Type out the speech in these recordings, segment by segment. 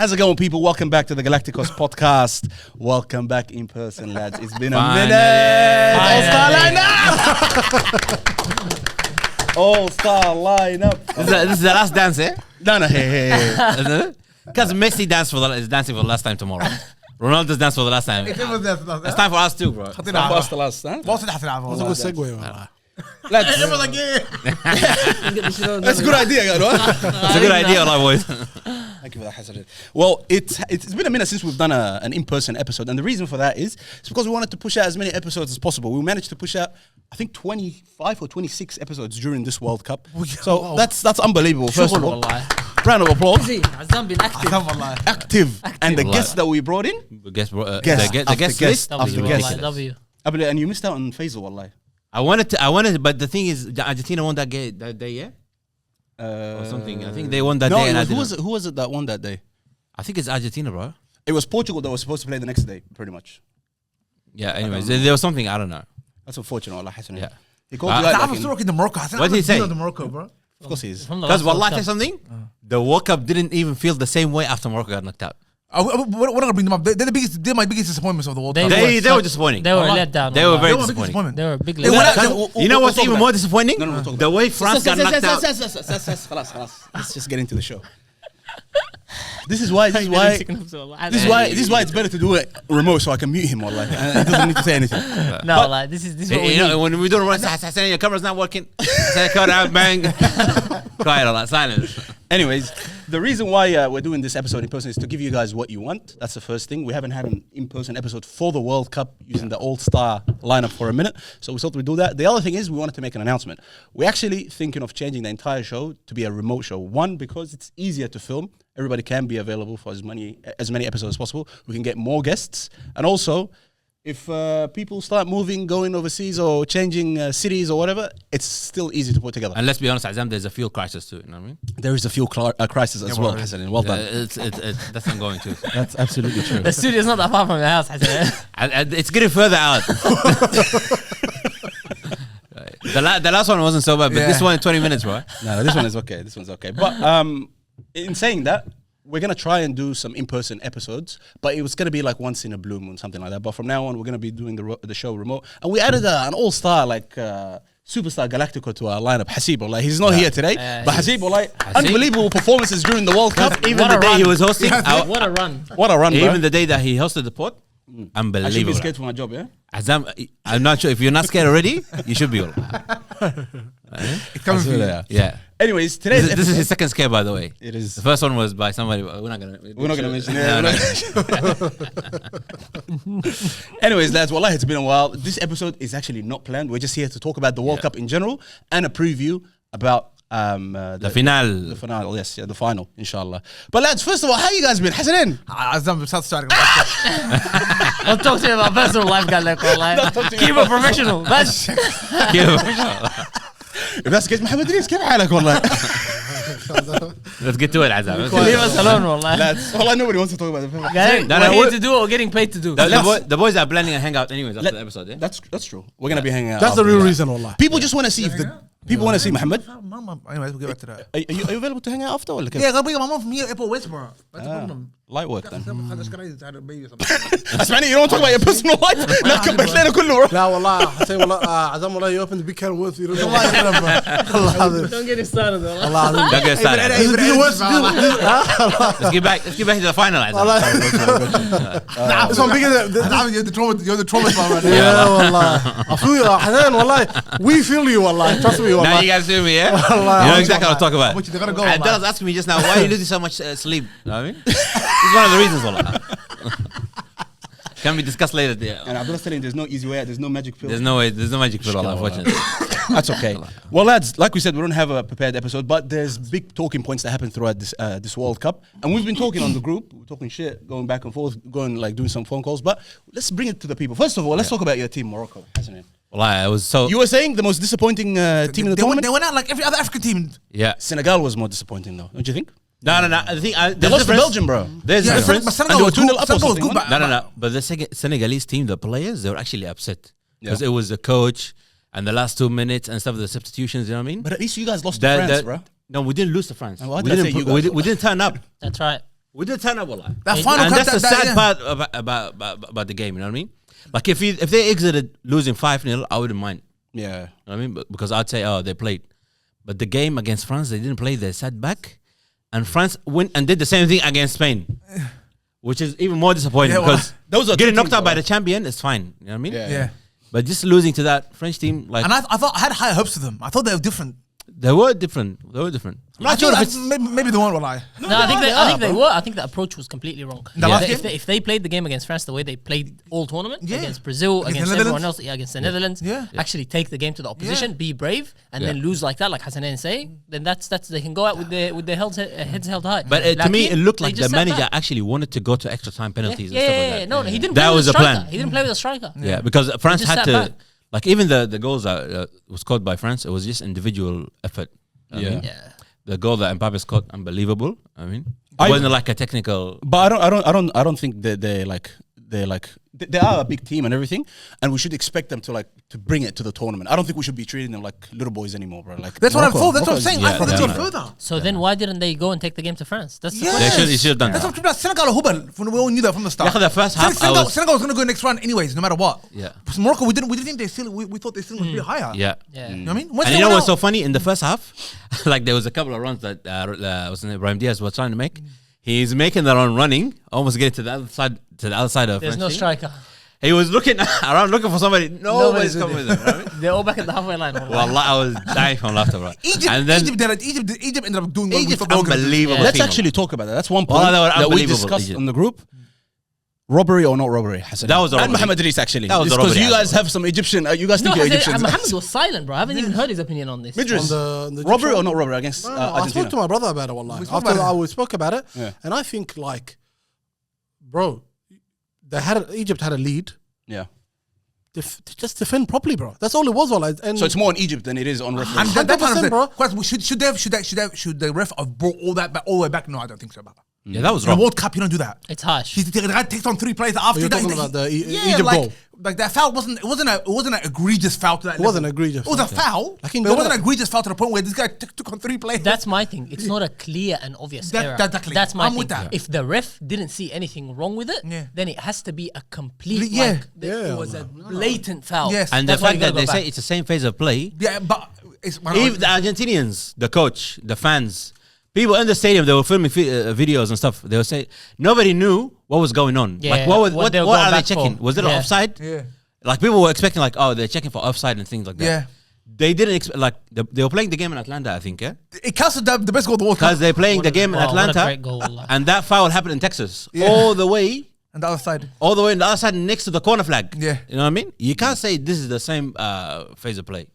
How's it going, people? Welcome back to the GalacticOz Podcast. Welcome back in person, lads. It's been a minute. All-star lineup. This is the last dance, eh? No, hey. Because Messi is dancing for the last time tomorrow. Ronaldo's dance for the last time. It's time for us too, bro. For us the last time. That's a good segue. That's a good idea, guys. It's a good idea, like boys. Thank you for that, Hassan. Well, it's been a minute since we've done an in-person episode, and the reason for that is it's because we wanted to push out as many episodes as possible. We managed to push out, I think, 25 or 26 episodes during this World Cup. So that's unbelievable. First of all, round of applause. Azam been Active. And the guests that we brought in. The guest list. W. And you missed out on Faisal, wallahi. I wanted, but the thing is, Argentina won that day, yeah? Or something. I think they won that day. And who was it that won that day? I think it's Argentina, bro. It was Portugal that was supposed to play the next day, pretty much. Yeah, anyways, there was something, I don't know. That's unfortunate, Allah Hassan. Yeah. He called you out. I'm still rocking the Morocco. What did he say? The Morocco, bro. Of course he is. Because wallahi, tell you something? The World Cup didn't even feel the same way after Morocco got knocked out. We're not gonna bring them up. They're my biggest disappointments of the World Cup. They were disappointing. They were let down. They were very disappointing. They were big let down. You know what's even more disappointing? The way France got knocked out. Let's just get into the show. This is why it's better to do it remote so I can mute him, wallah. He doesn't need to say anything. No, like this is what we need. When we don't run, your camera's not working. Cut out, bang. Quiet, Allah, silence. Anyways, the reason why we're doing this episode in person is to give you guys what you want. That's the first thing. We haven't had an in-person episode for the World Cup using the all-star lineup for a minute, so we thought we'd do that. The other thing is we wanted to make an announcement. We're actually thinking of changing the entire show to be a remote show. One, because it's easier to film. Everybody can be available for as many episodes as possible. We can get more guests. And also, if people start moving, going overseas or changing cities or whatever, it's still easy to put together. And let's be honest, Azam, there's a fuel crisis too, you know what I mean? There is a fuel crisis as well, Hassan. Well done. That's not going to. That's absolutely true. The studio's not that far from the house, Hassan. And it's getting further out. The last one wasn't so bad, but this one in 20 minutes, right? No, this one is okay. This one's okay. But in saying that, we're going to try and do some in-person episodes, but it was going to be like once in a blue moon, something like that. But from now on, we're going to be doing the show remote. And we added an all-star, like, superstar Galactico to our lineup, Hasib. Like, he's not here today, but Hasib, like, unbelievable performances during the World Cup. Even the day he was hosting. What a run. What a run, Even the day that he hosted the pod. Unbelievable. I should be scared for my job, yeah? Azam, I'm not sure. If you're not scared already, you should be. It's coming for you. Yeah. Anyways, this is his second scare, by the way. It is. The first one was by somebody. We're not gonna mention it. Anyways, lads, wallahi, it's been a while. This episode is actually not planned. We're just here to talk about the World Cup in general and a preview about the final. The final, yes, the final, inshallah. But lads, first of all, how you guys been? Hassan? Azam starting. Don't talk to me about personal life, guys. Keep it professional. Bas. If that's the case, Mohammed Idris, كيف حالك والله? Let's get to it, Azam. Leave us alone, wallah. Lads, wallah, nobody wants to talk about it. We're here to do or getting paid to do. The boys are planning a hangout anyways after the episode, yeah? That's true. We're going to be hanging out. That's the real reason, wallah. People just want to see if people want to see Mohammed. Anyways, we'll get back to that. Are you available to hang out after? Or Yeah, I'm bringing my mom from here, Apple West, bro. That's the problem. Light work then. That's اسمعني, you don't talk about your personal life. لا كبت لنا كله. لا والله حسين والله عزام والله you opened the big can with you. Don't get it started, wallah. Don't get started. Let's get back to the final, Azam. This one bigger You're the trauma spot right now. Yeah والله. I feel you حسين والله. We feel you والله. Trust me Now والله. you guys feel me, yeah? You know exactly what I'm talking about. They're gonna go. And Dallas asking me just now, why are you losing so much sleep? You know what I mean? This is one of the reasons, wallah. Can be discussed later. And Abdullah's telling there's no easy way out, there's no magic pill. There's no magic pill, wallah, unfortunately. That's okay. Well, lads, like we said, we don't have a prepared episode, but there's big talking points that happen throughout this World Cup. And we've been talking on the group, we're talking shit, going back and forth, doing some phone calls. But let's bring it to the people. First of all, let's talk about your team, Morocco, hasn't it? Wallah, I was so... You were saying the most disappointing team in the tournament? They went out like every other African team. Yeah. Senegal was more disappointing, though, don't you think? No. I think they lost to Belgium, bro. There's a difference. But Senegal was good. No. But the Senegalese team, the players, they were actually upset because it was the coach and the last 2 minutes and stuff, the substitutions. You know what I mean? But at least you guys lost to France, bro. No, we didn't lose to France. Oh, we didn't turn up. That's right. We did turn up a lot. That final And cut, that's the that- sad yeah. part about the game, you know what I mean? Like, if they exited losing 5-0, I wouldn't mind. Yeah. You know what I mean? Because I'd say, oh, they played. But the game against France, they didn't play. They sat back. And France went and did the same thing against Spain. Which is even more disappointing because those are getting two knocked teams, out by bro. the champion is fine. You know what I mean? Yeah. But just losing to that French team, like, And I thought I had higher hopes for them. I thought they were different. they were different. I'm not sure if it's... maybe they weren't. Lie. No, I think they were. I think the approach was completely wrong. The last If they played the game against France the way they played all tournament Yeah. against Brazil, Against against the everyone Netherlands. else, against the Netherlands, actually take the game to the opposition, be brave, and then lose like that, like Hassanin say, then that's they can go out with their heads held high. But to me, it looked they like the just sat manager back. actually wanted to go to extra time penalties and Yeah, stuff like that. no, he didn't. That play was with the a striker. plan. He didn't play with a striker. Yeah, because France just had sat to... back. Like, even the goals that was scored by France, it was just individual effort. I mean, Yeah. the goal that Mbappe scored, unbelievable. I mean, it wasn't like a technical... But I don't think that they are a big team and everything, and we should expect them to bring it to the tournament. I don't think we should be treating them like little boys anymore, bro. Like That's what I Morocco- thought. That's what I'm Morocco's- saying. yeah, I thought they yeah. got further. So then why didn't they go and take the game to France? That's the Yes. question. They should have done That's that. what Senegal or Hubal. We all knew that from the start. Yeah, the first half, Senegal was going to go next round anyways, no matter what. Yeah. Because Morocco, we didn't think they still. We thought they still was a bit higher. Yeah. Yeah. You know what I mean? Once And they you know went what's so out- funny? In the first half, like, there was a couple of runs that Brahim Diaz was trying to make. He's making the run running, almost getting to the other side of There's French no team. striker. He was looking around looking for somebody. Nobody's coming with him. Right? They're all back at the halfway line. Well, I was dying from laughter, bro. Egypt ended up doing what we Egypt, thought they were gonna do. unbelievable. Let's team. actually talk about that. That's one Oh, point they were that we unbelievable, discussed Egypt. in the group. Robbery or not robbery, Hassan? That was a And robbery. Mohamed Idris, actually. That was a Because robbery, you guys actually. have some Egyptian... you guys No, think you're Egyptians. Mohammed was silent, bro. I haven't even heard his opinion on this. Idris, On the robbery Egyptian- or not robbery against I spoke Argentina? to my brother about it, wallahi. We spoke After about it. we spoke about it, Yeah. and I think, like, bro, Egypt had a lead. Yeah. Just defend properly, bro. That's all it was, wallahi. And So it's more on Egypt than it is on And referees. that's what I'm 100%, saying. bro. Question, should the ref have brought all that back, all the way back? No, I don't think so, brother. Yeah, that was In a wrong. World Cup, you don't do that. It's harsh. The guy takes on 3 players after You're that. talking about the Yeah, Egypt like, goal. Like that foul wasn't an egregious foul to that. It wasn't level. egregious. It was a Okay. foul, Like but in it wasn't Ghana. an egregious foul to the point where this guy took on 3 players. That's my thing. It's not a clear and obvious error. Exactly. That's my I'm thing. with that. If the ref didn't see anything wrong with it, Yeah. then it has to be a complete. Yeah. Like, it was a blatant foul. Yes. And the That's why fact you that gotta they go say back. it's the same phase of play, yeah, but it's even the Argentinians, the coach, the fans, people in the stadium, they were filming videos and stuff. They were saying nobody knew what was going on. Yeah, like, what they were what going are they back checking? for. Was it Yeah. offside? Yeah. Like, people were expecting, like, oh, they're checking for offside and things like that. Yeah. They didn't expect, like, they were playing the game in Atlanta, I think, yeah? It counts as the best goal of the World Cup. Because they're playing the game in Wow, what a Atlanta, great goal, wallah. and that foul happened in Texas. Yeah. All the way And the other side. on the other side next to the corner flag. Yeah. You know what I mean? You can't say this is the same phase of play.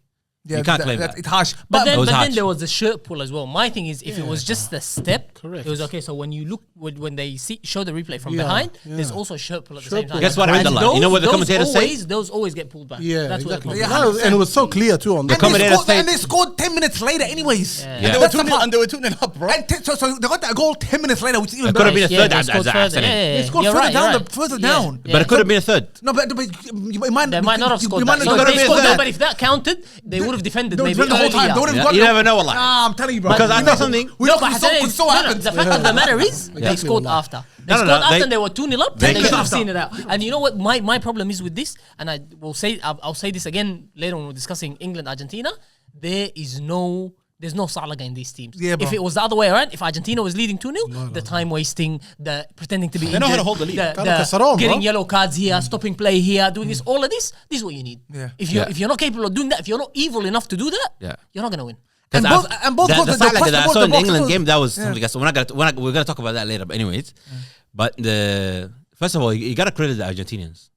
Yeah, You can't claim that. It's harsh. But then, It was but harsh. then there was the shirt pull as well. My thing is, if it was just the step, Correct. it was okay. So when you look, when they show the replay from Yeah, behind, yeah. there's also a shirt pull at the Shirt same time. pull. Guess what, And Abdullah? You know what the those commentators say? Those always get pulled back. Yeah, That's exactly. what the Yeah, No, and it was so clear too on the And commentator they state- scored 10 minutes later anyways. Yeah. And they were That's 2-0 the and they were 2-0 up, bro. And so they got that goal 10 minutes later, which is even It could have better. been a third they as scored an further. accident. They scored You're further right, down, you're right. further Yeah, down. But it could have been a third. No, but you might They might not have scored that. So could've if they been scored third. that, but if that counted, they would have defended They would maybe defend the whole time. They would earlier. have Yeah, got you never know, wallah. Nah, I'm telling you, bro. Because I We know know. something- We No, know, but because Hassan, so no, happens. the fact of the matter is, they scored after. They No, no, scored no, after they- and they were 2-0 up, they and they could should have after. seen it out. And you know what my problem is with this, and I'll say this again later when we're discussing England, Argentina, there's no Salaga in these teams. Yeah, bro. If it was the other way around, if Argentina was leading 2-0, the time wasting, the pretending to be They know how injured, to hold the lead. getting yellow cards here, stopping play here, doing this, all of this is what you need. Yeah. If you're not capable of doing that, if you're not evil enough to do that, Yeah. you're not gonna win. And Because both goals, the they fact crossed that I the saw in the box England as well. game, that was Yeah. something else. We're gonna talk about that later. But anyways, but first of all, you gotta credit the Argentinians.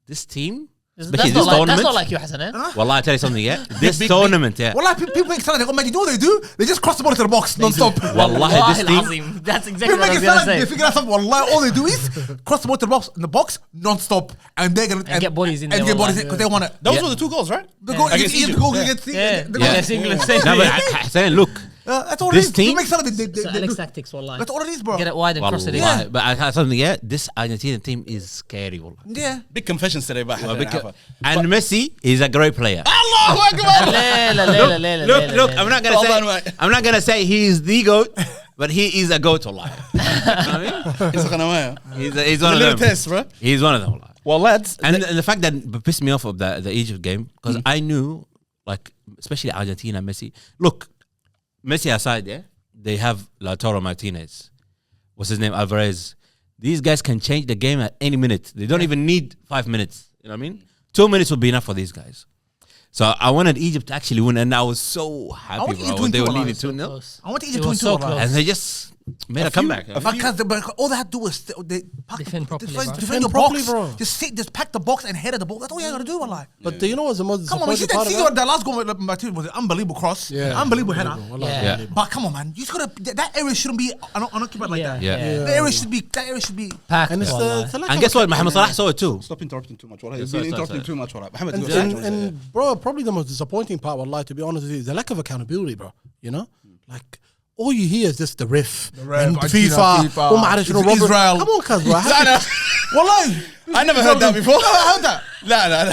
This team, especially this That's tournament. not like you, Hassan. Well, I tell you something, yeah. This tournament, yeah. Well, people make sound like, man, you know what they do? They just cross the ball into the box non-stop. Wallahi, this team. Azim. That's exactly People what I make was it gonna sound like they say. figure out something. Wallahi, all they do is cross the ball to the box non-stop, and they're gonna And get bodies in and there, get bodies wallahi. because they want to. Those Yeah. were the 2 goals, right? The goal Against against Egypt, Egypt, goal yeah. against Yeah, the Yeah. yes, England same No, thing. but I saying, look, That's all This it is. team- People make sound like they It's Alex do. tactics, wallahi. That's all it is, bro. Get it wide and cross it in. wallahi, but I had something, yeah. This Argentinian team is scary, wallah. Yeah. Big confessions today about Hassan and Hafa. And Messi is a great player. Allahu Akbar! Look, I'm not gonna Hold say. on, mate. I'm not gonna say he's the goat. but he is a goat, والله. You know what I mean? He's a He's one of little them. test, bro. He's one of them, والله. Well, lads, And the fact that pissed me off of the Egypt game, because I knew, like, especially Argentina, Messi. Look, Messi aside, yeah, they have Lautaro Martinez. What's his name? Alvarez. These guys can change the game at any minute. They don't even need 5 minutes. You know what I mean? 2 minutes would be enough for these guys. So I wanted Egypt to actually win, and I was so happy, want bro, Egypt to when they were win leading too, 2-0. I want Egypt It to win was so too. close. And they just made a comeback. Because all they had to do was they pack Defend properly, bro. defend the properly, box, bro. just pack the box and head at the ball. That's all you gotta do, wallahi. But you know what's the most Come on, man. disappointing part of that? The last goal with Martinez was an unbelievable cross, Yeah. unbelievable header. Yeah. But come on, man, you just gotta that area shouldn't be unoccupied like that. Yeah. The area should be. Packed, And it's والله. the lack And of guess what? Mohamed Salah saw it too. stop interrupting too much. Wallah. You've Sorry, been sorry, interrupting sorry. too much. Wallah. Mohammed, And, go ahead. and bro, probably the most disappointing part, wallahi, to be honest with you, is the lack of accountability, bro. You know, like all you hear is just the ref, ref, and Argentina, FIFA, FIFA, وما أعرف شنو, Robert. Israel. Come on, cuz, bro. Wallahi, I never heard that before. I heard that.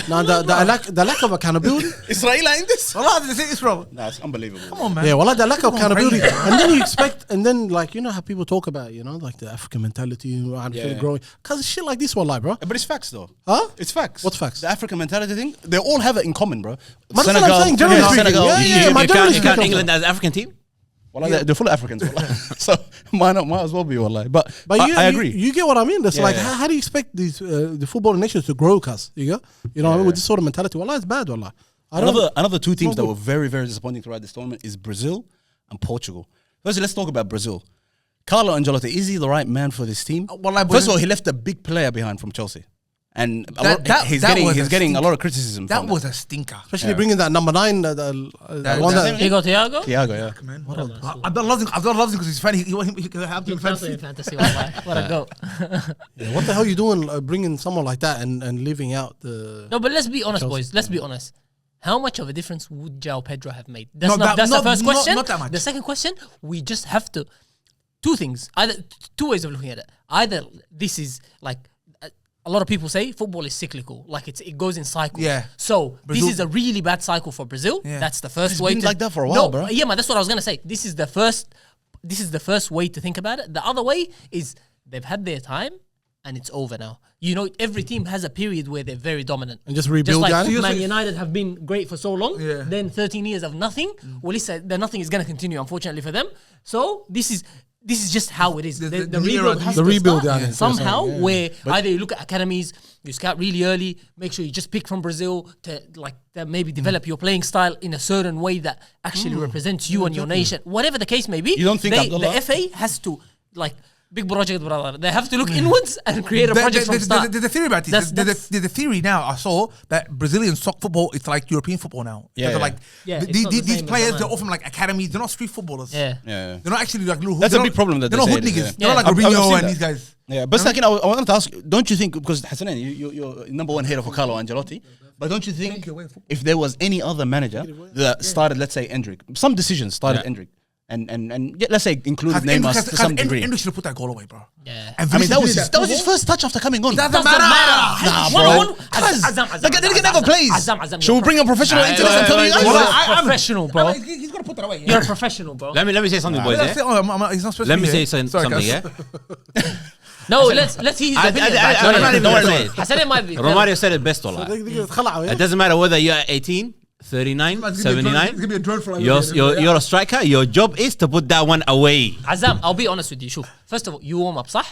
No. No, the lack of accountability. Israel in this? Wallahi, they say Israel. Nah, it's unbelievable. Come on, man. Yeah, well, the lack of Come on, accountability, crazy. and then you expect, and then like you know how people talk about, you know, like the African mentality, and Yeah. growing, cause shit like this, wallahi, bro. But it's facts, though. Huh? It's facts. What's facts? The African mentality thing. They all have it in common, bro. But that's what I'm saying, generally speaking. Senegal. Yeah, yeah, my You generally count speaking. England as African team? Wallah, they're full of Africans. Wallah. So might as well be, wallah. But I agree. You get what I mean? That's Yeah, like, yeah. how do you expect these the footballing nations to grow, cuz? You know what I mean? With this sort of mentality, wallah, it's bad, wallah. Another two teams not that good. were very, very disappointing throughout this tournament is Brazil and Portugal. Firstly, let's talk about Brazil. Carlo Ancelotti, is he the right man for this team? Wallahi, First of all, he left a big player behind from Chelsea. And he's getting a lot of criticism. That from was a stinker. Especially bringing that number 9, the one that. Thiago? Thiago, yeah. Man, Abdul loves him because he's funny. He have to Fantasy, fantasy, والله. What a goat. Yeah, what the hell are you doing bringing someone like that and leaving out the. No, but let's be honest, Chelsea. boys. Let's be honest. How much of a difference would João Pedro have made? That's Not that- that's the not- first not- question. not that much. The second question, we just have to. Two things. Either two ways of looking at it. Either this is like a lot of people say football is cyclical, like it goes in cycles. Yeah. So Brazil- this is a really bad cycle for Brazil. Yeah. That's the first It's way. been to, like that for a while, no, bro. Yeah, man. That's what I was gonna say. This is the first way to think about it. The other way is they've had their time and it's over now. You know, every team has a period where they're very dominant. And just rebuild like that? Man United have been great for so long. Yeah. Then 13 years of nothing. Well, listen, the nothing is going to continue, unfortunately, for them. So this is just how it is. The the rebuild era- has the to rebuild, start yeah, somehow, yeah. where either you look at academies, you scout really early, make sure you just pick from Brazil to maybe develop your playing style in a certain way that actually represents you and your nation. Whatever the case may be, You don't think Abdullah- the FA has to big project, brother. They have to look inwards and create a project from start. There's a theory about this. There's a theory now. I saw that Brazilian soccer football is like European football now. Yeah, They're yeah. like Yeah, it's not the these same as players. the They're man. all from like academies. They're not street footballers. Yeah. Yeah. They're not actually like little. That's they're a big not- problem that they're they not say hood it is, niggas. yeah. They're not like I've seen Mourinho and that. these guys. Yeah, but second, I wanted to ask, don't you think, because Hassanan, you're number one hater for Carlo Ancelotti, but don't you think if there was any other manager that started, let's say, Endrick, some decisions started Endrick, and yeah, let's say included Neymar to some degree. Endrick should have put that goal away, bro. Yeah. And I mean, that Vinicius was did his first touch after coming on. Doesn't Doesn't matter. Nah, One-on-one. bro. Azam, The nigga never plays. Azam, Should we bring a professional into this and tell you You're guys? a professional, bro. He's gonna put that away. You're a professional, bro. Let me say something, boys. Let's say, Yeah? he's not supposed Let to me be say here. something. Sorry, Yeah. guys. No, let's hear his opinion. I'm not even gonna say it. Hassan might be. Romario said it best, wallah. It doesn't matter whether you're 18, 39, It's gonna be a drone- 79. it's gonna be a drone fly You're, over you're, there. you're a striker. Your job is to put that one away. Azam, I'll be honest with you. Shuf, first of all, you warm up, صح?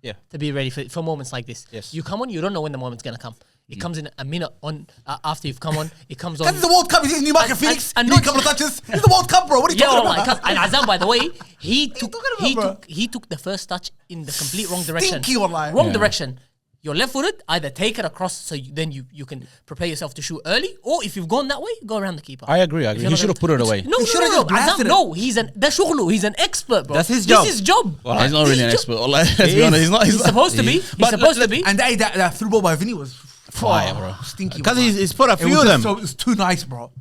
Yeah. To be ready for moments like this. Yes. You come on, you don't know when the moment's gonna come. It comes in a minute on after you've come on. It comes on. This is the World Cup. He's in Newmarket, And- Phoenix. and He need a not- couple of touches. This is the World Cup, bro. What are you Yeah, talking alright, about? and Azam, by the way, he talking took about, bro? he took the first touch in the complete wrong direction. Stinky, wallahi. Wrong Yeah. direction. You're left-footed. Either take it across, so then you can prepare yourself to shoot early, or if you've gone that way, go around the keeper. I agree. If you're He not should have put gonna- it away. No, He no, should've no, just Azam, blasted it. no. He's an expert, bro. That's his job. This is his job. Well, he's not really an His expert. Let's be honest. He's not. He's supposed to be. He's But supposed to be. And that through ball by Vinny was Fire, bro. Stinky. Because bro. he's put a It few was of just them. so, it was too nice, bro.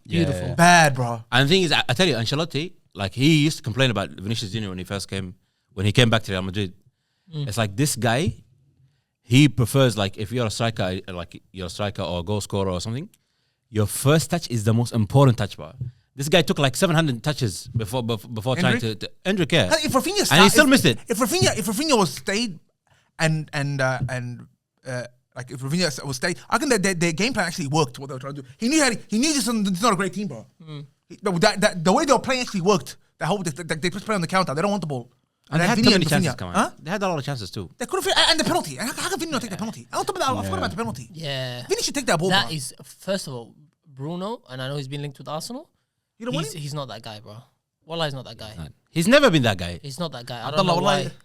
Beautiful. Bad, bro. And the thing is, I tell you, Ancelotti, like he used to complain about Vinicius Jr. when he came back to Real Madrid. It's like this guy, he prefers, like, if you're a striker, like you're a striker or a goal scorer or something, your first touch is the most important touch, bro. This guy took like 700 touches before trying to Endrick, yeah. If Rafinha And he still missed it. If Rafinha was stayed and like if Rafinha was stayed, I think that their game plan actually worked. What they were trying to do, he knew this is not a great team, bro. The way they were playing actually worked. They just play on the counter. They don't want the ball. And they had too many chances coming. Huh? They had a lot of chances too. They could have, and the penalty. And how can Vinny not take the penalty? On top of that, I forgot about the penalty. Yeah. Vinny should take that ball. That bro. is, first of all, Bruno, and I know he's been linked with Arsenal. You don't want him? He's not that guy, bro. Wallah, he's not that guy. He's never been that guy. He's not that guy. I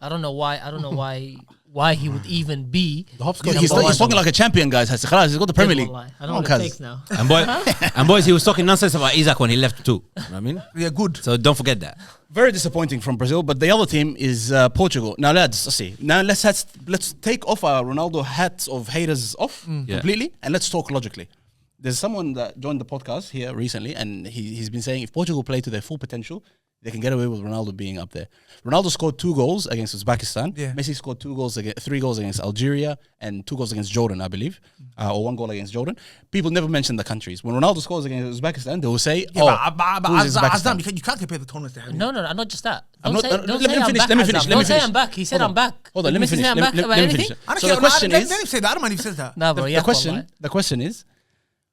don't know why he would even be. He's talking like a champion, guys. He's got the Premier League. I don't know what it takes now. And boys, he was talking nonsense about Isaac when he left too. You know what I mean? Yeah, good. So don't forget that. Very disappointing from Brazil, but the other team is Portugal. Now, lads, let's take off our Ronaldo hats of haters off completely, and let's talk logically. There's someone that joined the podcast here recently, and he's been saying if Portugal play to their full potential, they can get away with Ronaldo being up there. Ronaldo scored 2 goals against Uzbekistan. Yeah. Messi scored 3 goals against Algeria and 2 goals against Jordan, I believe, or 1 goal against Jordan. People never mention the countries. When Ronaldo scores against Uzbekistan, they will say, Azam, you can't compare the tournaments they have. No, not just that. Let me finish. Don't say I'm back. He said I'm back. Hold on, let me finish. Let me finish. So the question is, let him say that. I don't mind if he says that. Nah, bro, the question is,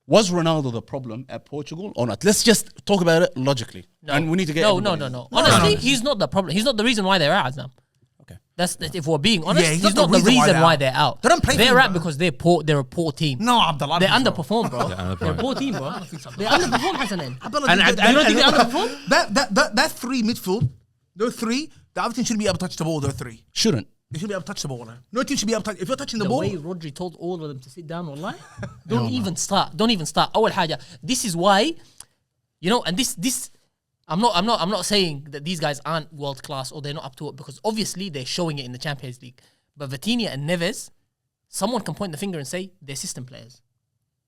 was Ronaldo the problem at Portugal or not? Let's just talk about it logically. No. And we need to get No. Honestly, he's not the problem. He's not the reason why they're out now. Okay. That's if we're being honest. Yeah, he's not the reason why they're out. They don't play They're for him, out bro. because they're poor. They're a poor team. No, Abdullah. They underperform, bro. They're a poor team, bro. They underperform, Hassanin. You don't think they underperform? That 3 midfield, those 3, the other team shouldn't be able to touch the ball. Those 3. Shouldn't. They should be able to touch the ball. No team should be able to touch. If you're touching the The ball, way Rodri told all of them to sit down, wallahi. Don't even start. Awal haja. This is why, and this I'm not saying that these guys aren't world class or they're not up to it, because obviously they're showing it in the Champions League. But Vitinha and Neves, someone can point the finger and say they're system players.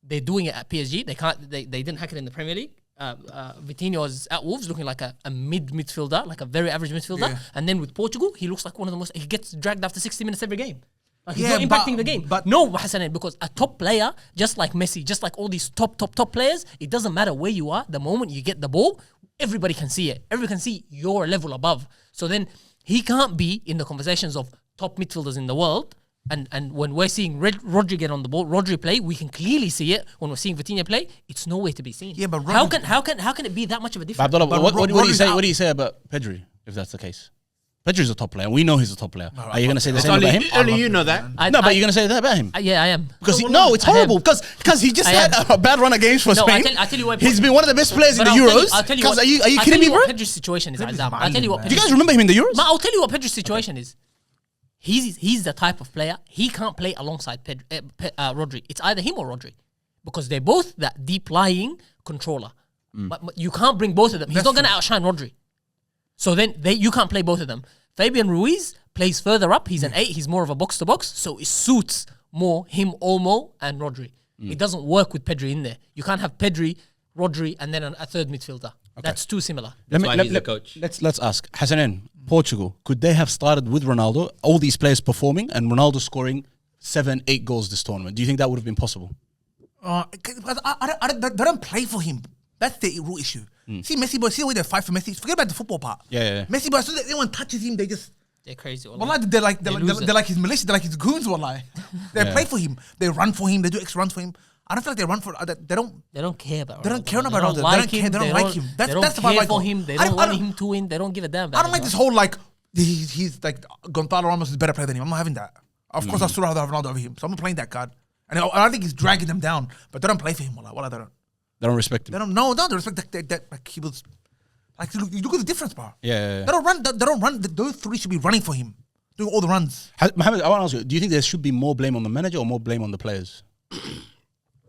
They're doing it at PSG. They didn't hack it in the Premier League. Vitinha was at Wolves looking like a midfielder, like a very average midfielder. And then with Portugal, he looks like one of the most. He gets dragged after 60 minutes every game. Like he's not impacting the game. But no, Hassanin, because a top player, just like Messi, just like all these top players, it doesn't matter where you are. The moment you get the ball, everybody can see it. Everybody can see you're a level above. So then he can't be in the conversations of top midfielders in the world. And when we're seeing Rodri get on the ball, Rodri play, we can clearly see it. When we're seeing Vitinha play, it's nowhere to be seen. Yeah, but how can it be that much of a difference? Abdullah, what do you say about Pedri, if that's the case? Pedri's a top player. We know he's a top player. Are you going to say the same about him? Only you know that. No, but you're going to say that about him? Yeah, I am. Because it's horrible. Because he just had a bad run of games for Spain. I tell you what, he's been one of the best players in the Euros. Are you kidding me, bro? Pedri's situation is Azam. I'll tell you what. Do you guys remember him in the Euros? I'll tell you what Pedri's situation is. He's the type of player, he can't play alongside Rodri. It's either him or Rodri, because they're both that deep lying controller. But you can't bring both of them. He's not going to outshine Rodri. So then you can't play both of them. Fabian Ruiz plays further up. He's an 8. He's more of a box to box. So it suits more him, Olmo, and Rodri. It doesn't work with Pedri in there. You can't have Pedri, Rodri, and then a third midfielder. Okay. That's too similar. That's why he's the coach. Let's ask Hassanin, Portugal, could they have started with Ronaldo, all these players performing, and Ronaldo scoring 7-8 goals this tournament? Do you think that would have been possible? They don't play for him. That's the real issue. See Messi, boy. See the way they fight for Messi. Forget about the football part. Yeah. Messi, boy. As soon as anyone touches him, they're crazy. Wallahi, they're like his militia. They're like his goons. Wallahi, they play for him. They run for him. They do extra runs for him. I don't feel like they run for. They don't care about. They don't care about Ronaldo. They don't like him. That's the part. Care for him. They don't want him to win. They don't give a damn. I don't like this whole he's like Gonzalo Ramos is a better player than him. I'm not having that. Of course, I still rather have Ronaldo over him. So I'm not playing that card. And I think he's dragging them down. But they don't play for him. Wallahi, they don't. They don't respect him. They don't respect that. Like he was. Like you look at the difference, bro. Yeah. They don't run. Those 3 should be running for him, doing all the runs. Mohammed, I want to ask you: do you think there should be more blame on the manager or more blame on the players?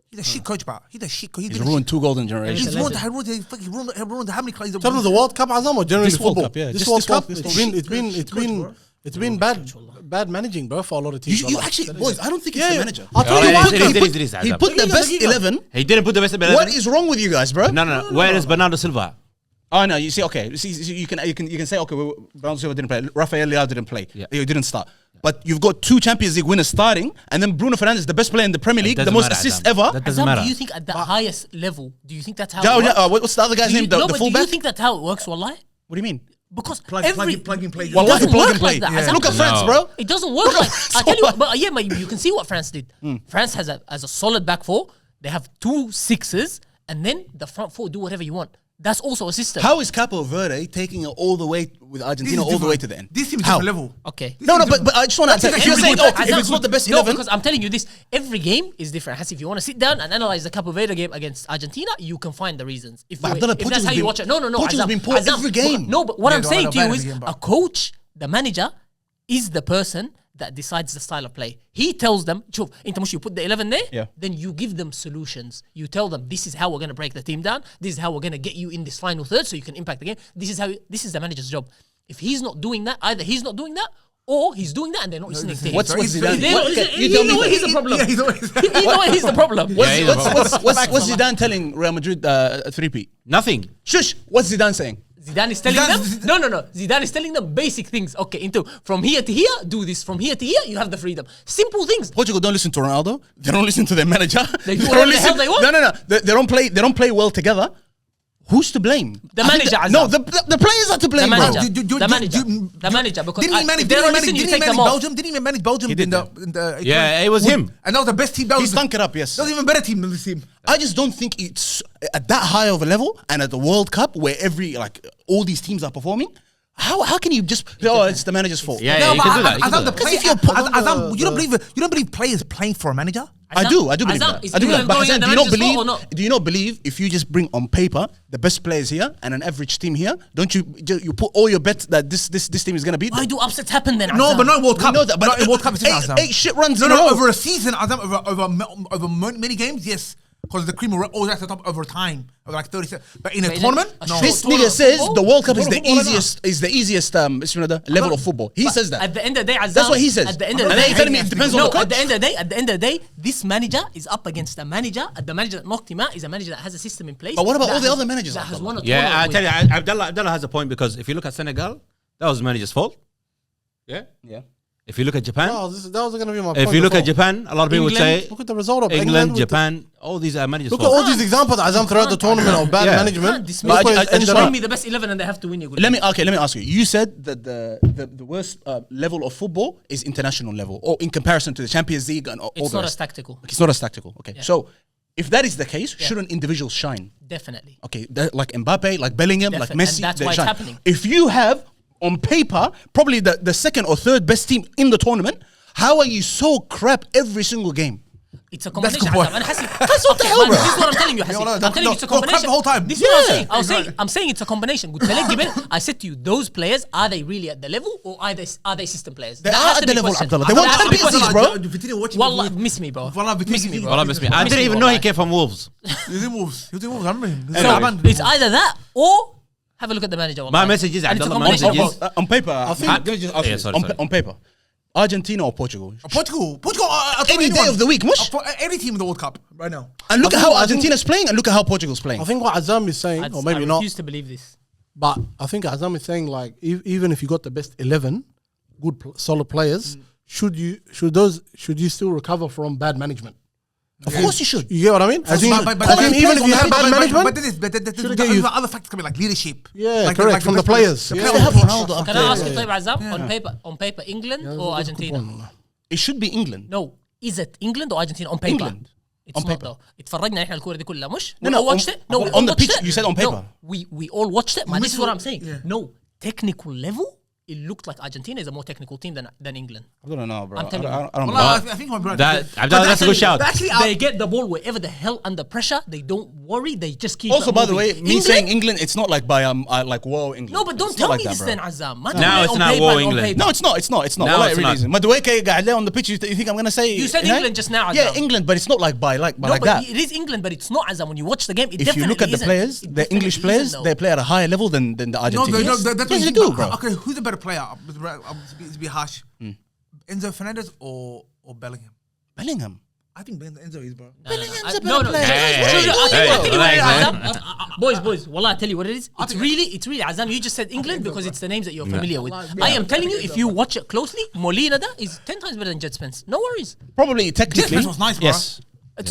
He's a shit coach, bro. He's a shit coach. He's ruined 2 golden generations. He ruined how many clubs? In terms of the World Cup, Azam, or generally This World football? Cup, yeah. This Just World this Cup, World- it's been bad managing, bro, for a lot of teams. You actually, boys, I don't think it's the manager. I'll tell you what. He put the best 11. He didn't put the best 11. What is wrong with you guys, bro? No. Where is Bernardo Silva? Oh no, you see, okay. See, you can say, okay, Bernardo Silva didn't play. Rafael Leao didn't play. Yeah. He didn't start. But you've got 2 Champions League winners starting, and then Bruno Fernandes, the best player in the Premier League, the doesn't most matter, assists Adam. ever. That doesn't Azam, matter. do you think at the highest level, do you think that's how it works? What's the other guy's name? The But do fullback? you think that's how it works, wallahi? What do you mean? Because Plug in, play. it Wallahi, doesn't plug work and play. like that. Yeah. Azam. Look at France, No. bro. It doesn't work like I tell you, but yeah, you can see what France did. France has a solid back 4. They have 2 6s, and then the front 4 do whatever you want. That's also a system. How is Capo Verde taking it all the way with Argentina all the way to the end? This team is How? different level. Okay. No, but I just want to answer. If you're Every saying, game- if it's not the best no, 11, because I'm telling you this, every game is different. Hassi, if you want to sit down and analyze the Capo Verde game against Argentina, you can find the reasons. If But Abdullah, that's Portugal's how you been- watch it. No. Portugal's Azam, been poor every game. No, but what Yeah, I'm no, saying no, to you bad is every game, a but- coach, the manager, is the person that decides the style of play. He tells them, "Shuf, انت مش you put the 11 there, Yeah. then you give them solutions. You tell them this is how we're going to break the team down. This is how we're going to get you in this final third so you can impact the game. This is the manager's job. If he's not doing that, either he's not doing that or he's doing that and they're not listening to him. What's Zidane? They don't listen- You tell me. he's the problem. Yeah, he's always. He's the problem. What's Zidane telling Real Madrid 3P? Nothing. Shush. What's Zidane saying? Zidane is telling them. No. Zidane is telling them basic things. Okay, from here to here, do this. From here to here, you have the freedom. Simple things. Portugal don't listen to Ronaldo. They don't listen to their manager. They do don't whatever the listen. hell they want. No. They don't play well together. Who's to blame? The I think manager, No, Azam. the players are to blame, The bro. manager. The manager. Because Didn't he manage? if they don't listen, you take them off. Belgium? Didn't he even manage Belgium? did, in the Yeah, it was him. And that was the best team. That He was stunk it up, yes. That was even better team than this team. I just don't think it's at that high of a level and at the World Cup where all these teams are performing. How can you just it's the manager's fault? Yeah, you can do that. You can do that. Because if you don't believe players playing for a manager. I do believe Azam, that. is I do England believe that. But going Hassan, in the do you not manager's fault believe? or not? Do you not believe if you just bring on paper the best players here and an average team here, don't you put all your bets that this team is gonna beat Why them? do upsets happen then? No, Azam? but not World Cup. know that, but Not in World Cup. It's different, eight shit runs No, in a row. over a season, over many games, yes. Because the cream will always at the top over time, over like 30 seconds. But in a But tournament, a no. short This tournament nigga of says football? the World Cup is Total the football, easiest level of football. He says that. At the end of the day, Azam, That's what he says. At the end of And the then day, you're telling me it depends on the coach? At the end of the day, this manager is up against a manager. The manager that knocked him out is a manager that has a system in place. But what about that all the has- other managers, that has Abdullah? won a Yeah, I tournament tell with? you, Abdullah has a point because if you look at Senegal, that was the manager's fault. Yeah. Yeah. If you look at Japan, Oh, that was going to be my point. if you look at before. Japan, a lot of people would say Look at the result of England, with the- Japan, all these are managers' Look at fault. all these examples that Azam throughout the tournament of bad Yeah. management. Can't dismiss But I Look where just- it's I just ended want- up. Bring me the best 11 and they have to win. Let me ask you. You said that the worst level of football is international level, or in comparison to the Champions League and all It's the not as rest. tactical. It's not as tactical. Okay, so if that is the case, shouldn't individuals shine? Definitely. Okay, like Mbappe, like Bellingham, like Definitely. Messi, And that's they why it's shine. happening. If you have on paper probably the second or third best team in the tournament, how are you so crap every single game? It's a combination. good point. Azam. And Hassi, what the hell, man, bro? This is what I'm telling you, Hassi. no, I'm telling you it's a no, crap combination. the whole time. This is what Yeah. I'm saying. I'm saying it's a combination. قلت لك قبل, I said to you, those players, are they really at the level or are they system players? They That are has at to the be level, questioned. Abdullah. They That won has to be Champions League, questioned. bro. Wallah, miss me, bro. Miss me, bro. Well, I didn't Miss me, even know he wallahi. came from Wolves. He was in Wolves. I remember him. It's either that or have a look at the manager. My wallahi. message is, And it's a Abdullah, my combination. message is- On paper, think- let me just ask Yeah, you, sorry. on paper, Argentina or Portugal? Portugal. Any day of the week, mush. Any team in the World Cup right now. And look I at think- how I think- Argentina's playing, and look at how Portugal's playing. I think what Azam is saying, or maybe I not, refuse to believe this. but I think Azam is saying like even if you got the best 11 good solid players, should you still recover from bad management? Of course you should. You get what I mean? As in, But even if you have bad management, but get you- other factors coming like leadership. Yeah, correct, from the players. Yeah. They have Ronaldo up Can there. I ask you, طيب Azam, on paper, England or Argentina? It should be England. No, is it England or Argentina on paper? England. It's On not paper. though. اتفرجنا احنا الكورة دي كلها مش؟ No, We no, all watched on- it. No, we on all the watched pitch, it. you said on paper. No, we all watched it. Man, this is what I'm saying. Yeah. No, technical level, it looked like Argentina is a more technical team than England. I don't know, bro. I'm telling you. I don't know. Well, I think my brother. That's a good shout. Actually, They get the ball wherever the hell under pressure. They don't worry. They just keep. Also, it by the moving. way, me saying England, it's not like by like whoa England. No, but don't It's tell not me like this that, then, bro. Azam. Now it's not war England. No, it's not. It's not. No, Wallahi, it's it really not. isn't. But the way قاعد عليه on the pitch, you think I'm gonna say? You said England just now, Yeah, Azam. England, but it's not like by No, like but that. it is England, but it's not Azam. When you watch the game, it If you look at the isn't. players, It the English definitely players, isn't, they though. play at a higher level than the No, Argentinians. that's Yes, what they do, bro. Okay, who's the better player? To be harsh. Enzo Fernandez or Bellingham? Bellingham. I think Enzo is, bro. No. Boys. Wallah, I tell you what it is. It's really, Azam. You just said England because it's the names that you're familiar with. I am telling you, if you watch it closely, Molina is 10 times better than Jet Spence. No worries. Probably technically. Jet Spence was nice, bro. Yes.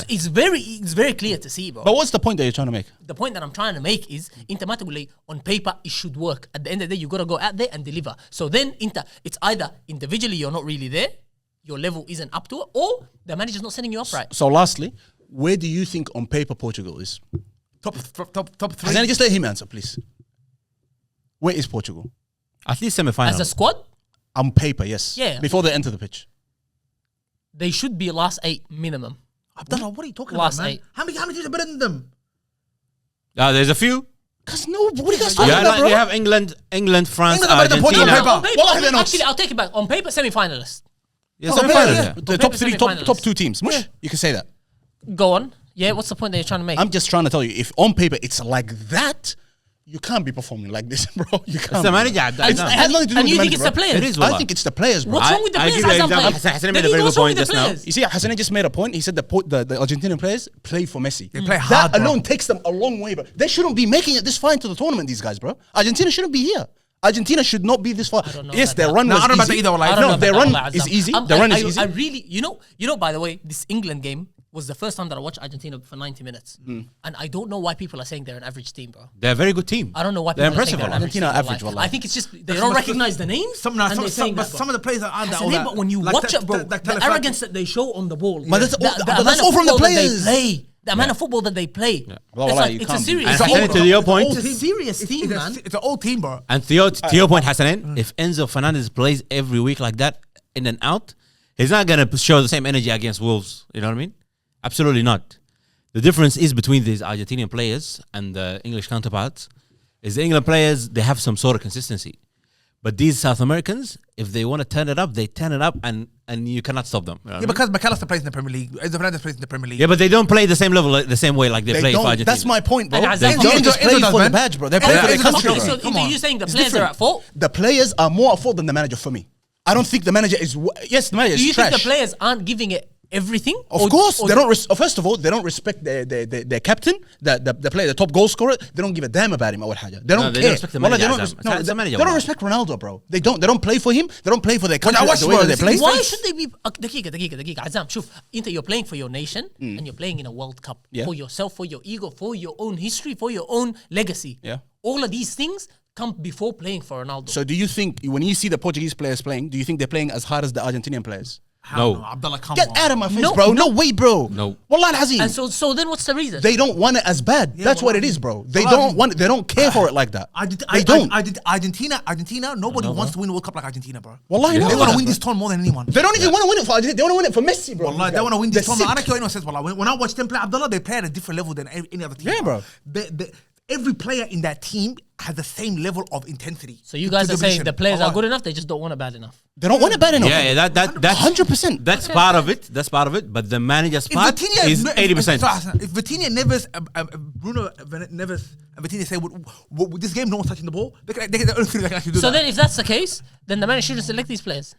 It's very clear to see, bro. But what's the point that you're trying to make? The point that I'm trying to make is automatically on paper it should work. At the end of the day, you gotta go out there and deliver. So then it's either individually you're not really there, your level isn't up to it, or the manager's not setting you up right. So lastly, where do you think on paper Portugal is? Top 3. And then just let him answer, please. Where is Portugal? At least semi-final. As a squad, On paper, yes. Yeah. Before they enter the pitch. they should be last 8 minimum. Abdullah, what are you talking Last about, man? 8. How many teams are better than them? There's a few. Because no, what are you guys talking Yeah, about, like bro? you have England, France, England are better than Portugal Argentina. on On paper, Wallahi they're not. actually, I'll take it back. On paper, semi-finalist. Yeah, Oh, semi-final, yeah. yeah. The On top paper, 3, semi-finalists. top 2 teams. Mush, you can say that. Go on. Yeah, what's the point that you're trying to make? I'm just trying to tell you, if on paper it's like that, you can't be performing like this, bro. You can't. It's the be. manager. It has nothing to do And with you the think it's the manager, bro. players? It is. I think it's the players, bro. What's wrong with the I players? give you an Azam example. players? Hassan made a Then very what's good wrong point with the just now. players? You see, Hassan just made a point. He said the Argentinian players play for Messi. They play That hard, bro. alone takes them a long way, bro. They shouldn't be making it this far into the tournament, these guys, bro. Argentina shouldn't be here. Argentina should not be this far. don't know Yes, about their that. run No, was I don't know about easy. that either, like, I don't know No, about their that, run Wallah, is Azam. easy. I Their run is easy. I really, you know, by the way, this England game was the first time that I watched Argentina for 90 minutes. And I don't know why people are saying they're an average team, bro. They're a very good team. I don't know why They're people are saying impressive. they're an Wallah. average team. Argentina average, Wallah. wallah. I think it's just they don't recognize the names. Some and they're saying that, some of the players are under Hassan, all that. but when you Like watch that- it, bro, that the Telefak- arrogance that they show on the ball, But that's all- the but amount that's of all from the football that players. they play, the amount of football that they play. Well, It's wallah, like you it's a can't be- serious And team. Hassan, to your point, It's a serious team, man. It's an old team, bro. and Theo, to your point, Hassanin, if Enzo Fernandez plays every week like that, in and out, he's not going to show the same energy against Wolves. You know what I mean? Absolutely not. The difference is between these Argentinian players and the English counterparts is the England players, they have some sort of consistency. But these South Americans, if they want to turn it up, they turn it up and you cannot stop them. You know what I Yeah, mean? because McAllister plays in the Premier League. Enzo Fernandez plays in the Premier League. Yeah, but they don't play the same level, the same way like they, They play for don't. Argentina. That's my point, bro. And They Enzo- don't just Enzo play does, for the man. badge, bro. They play Enzo for their does, country, okay, bro. So Come are on. you saying the It's players are different. at fault? The players are more at fault than the manager for me. I don't think the manager is. Yes, the manager Do is you trash. think the players aren't giving it everything? Of course, they don't. First of all, they don't respect their captain, the player, the top goal scorer. They don't give a damn about him. They don't they care. don't respect the Wallah, manager, they don't, Azam. no, It's the manager, they don't wallah. respect Ronaldo, bro. They don't. They don't play for him. They don't play for their country. I watched The way that they Spurs, play. Why should they be دقيقة Azam شوف انت you're playing for your nation and you're playing in a World Cup Yeah. for yourself, for your ego, for your own history, for your own legacy. Yeah. All of these things come before playing for Ronaldo. So, do you think when you see the Portuguese players playing, do you think they're playing as hard as the Argentinian players? No. Abdullah, come Get on. out of my face, No, bro. No way, bro. No. Wallah al-Azim. and so then what's the reason? They don't want it as bad. That's what it is, bro. They Wallah, don't want it. They don't care for it like that. They don't. Argentina, nobody wants to win a World Cup like Argentina, bro. Wallahi, They no. want to win this tournament more than anyone. They don't even want to win it for Argentina. They want to win it for Messi, bro. Wallah, they want to win this They're tournament. I don't sick. care what anyone says, wallah. When I watch them play Abdullah, they play at a different level than any other team. Yeah, bro. Every player in that team has the same level of intensity. So you guys to are saying position. the players are Wallah. good enough, they just don't want it bad enough. They don't want it bad enough. Yeah, that's 100%. That's part of it. That's part of it. But the manager's part is 80%. If Vitinha, Neves, Bruno Neves, and Vitinha say, with this game, no one's touching the ball, they can only feel they can actually do So that. then if that's the case, then the manager shouldn't select these players.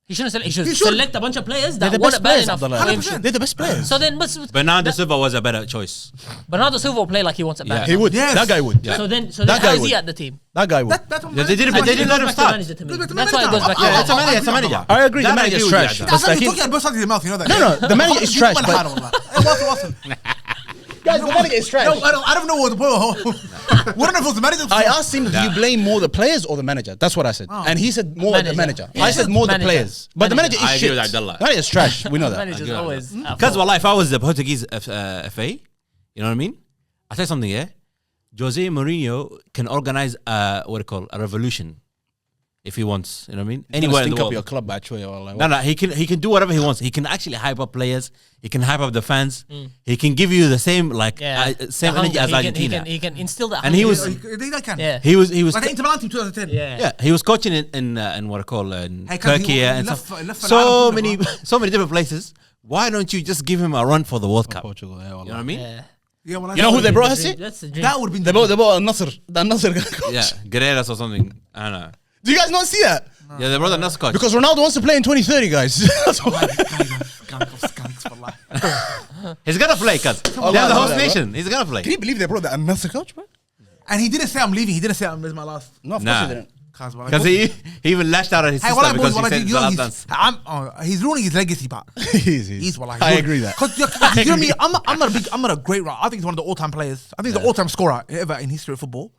He shouldn't select. He should He should. select a bunch of players They're that the want best it bad players, enough. Abdullah. for him 100%. to- They're the best players. So then, Bernardo Silva was a better choice. Bernardo Silva will play like he wants it bad Yeah. enough. He would. Yes. That guy would. Yeah. So then That guy how is he would. at the team? That guy would. That's what Yeah, they didn't- man- they didn't let him Goes back to start. manager to me. Goes back to That's why it goes back to manager. Yeah, it's a manager. It's a I manager. I agree. That The I manager's agree with trash. you, Azam. That's That's like like him. talking both sides of your mouth, you know that. No, the manager is trash, but guys, the manager is trash. No, I don't know what the point. We don't know if it was the manager. I asked him, do you blame more the players or the manager? That's what I said. And he said more the manager. Yeah. I said more the Manager. players. But the manager is I agree shit. with Abdullah. The manager is trash. We know that. Manager's always at Because fault. if I was the Portuguese FA, you know what I mean? I'll tell you something, yeah? Jose Mourinho can organize a revolution if he wants, you know what I mean? Anywhere in the Stink up world. your club, actually. Like, No, he can do whatever he wants. He can actually hype up players. He can hype up the fans. He can give you the same same The energy hunger. as Argentina. He can instill that. And he hunger. was- They can. Yeah. He was Like the Inter Milan team 2010. Yeah. he was coaching in what I call in Hey, 'cause Turkey he and left so, for- left for so Arab many football, so many different places. Why don't you just give him a run for the World Cup? Portugal, yeah, You know what I mean? Yeah. Yeah, well, You know who they brought That's us the in? dream. That's the dream. that would have been They brought Al-Nasr. The Al-Nasr coach. Yeah, Guerreras or something. I don't know. Do you guys not see that? Yeah, they brought the Nasr coach. Because Ronaldo wants to play in 2030, guys. That's why. Skunks, wallah. He's gonna play, cuz. They're the host nation. He's gonna play. Can you believe they brought the Al-Nassr coach, bro? And he didn't say I'm leaving. He didn't say this is my last. No, of Nah. course he didn't. Because he even lashed out at his Hey, sister wallah, boys, because he wallah, said you know, Zlatan. he's ruining his legacy, but he's wallah. I agree that. Because you know me, I'm not a great writer. I think he's one of the all-time players. I think he's the all-time scorer ever in history of football.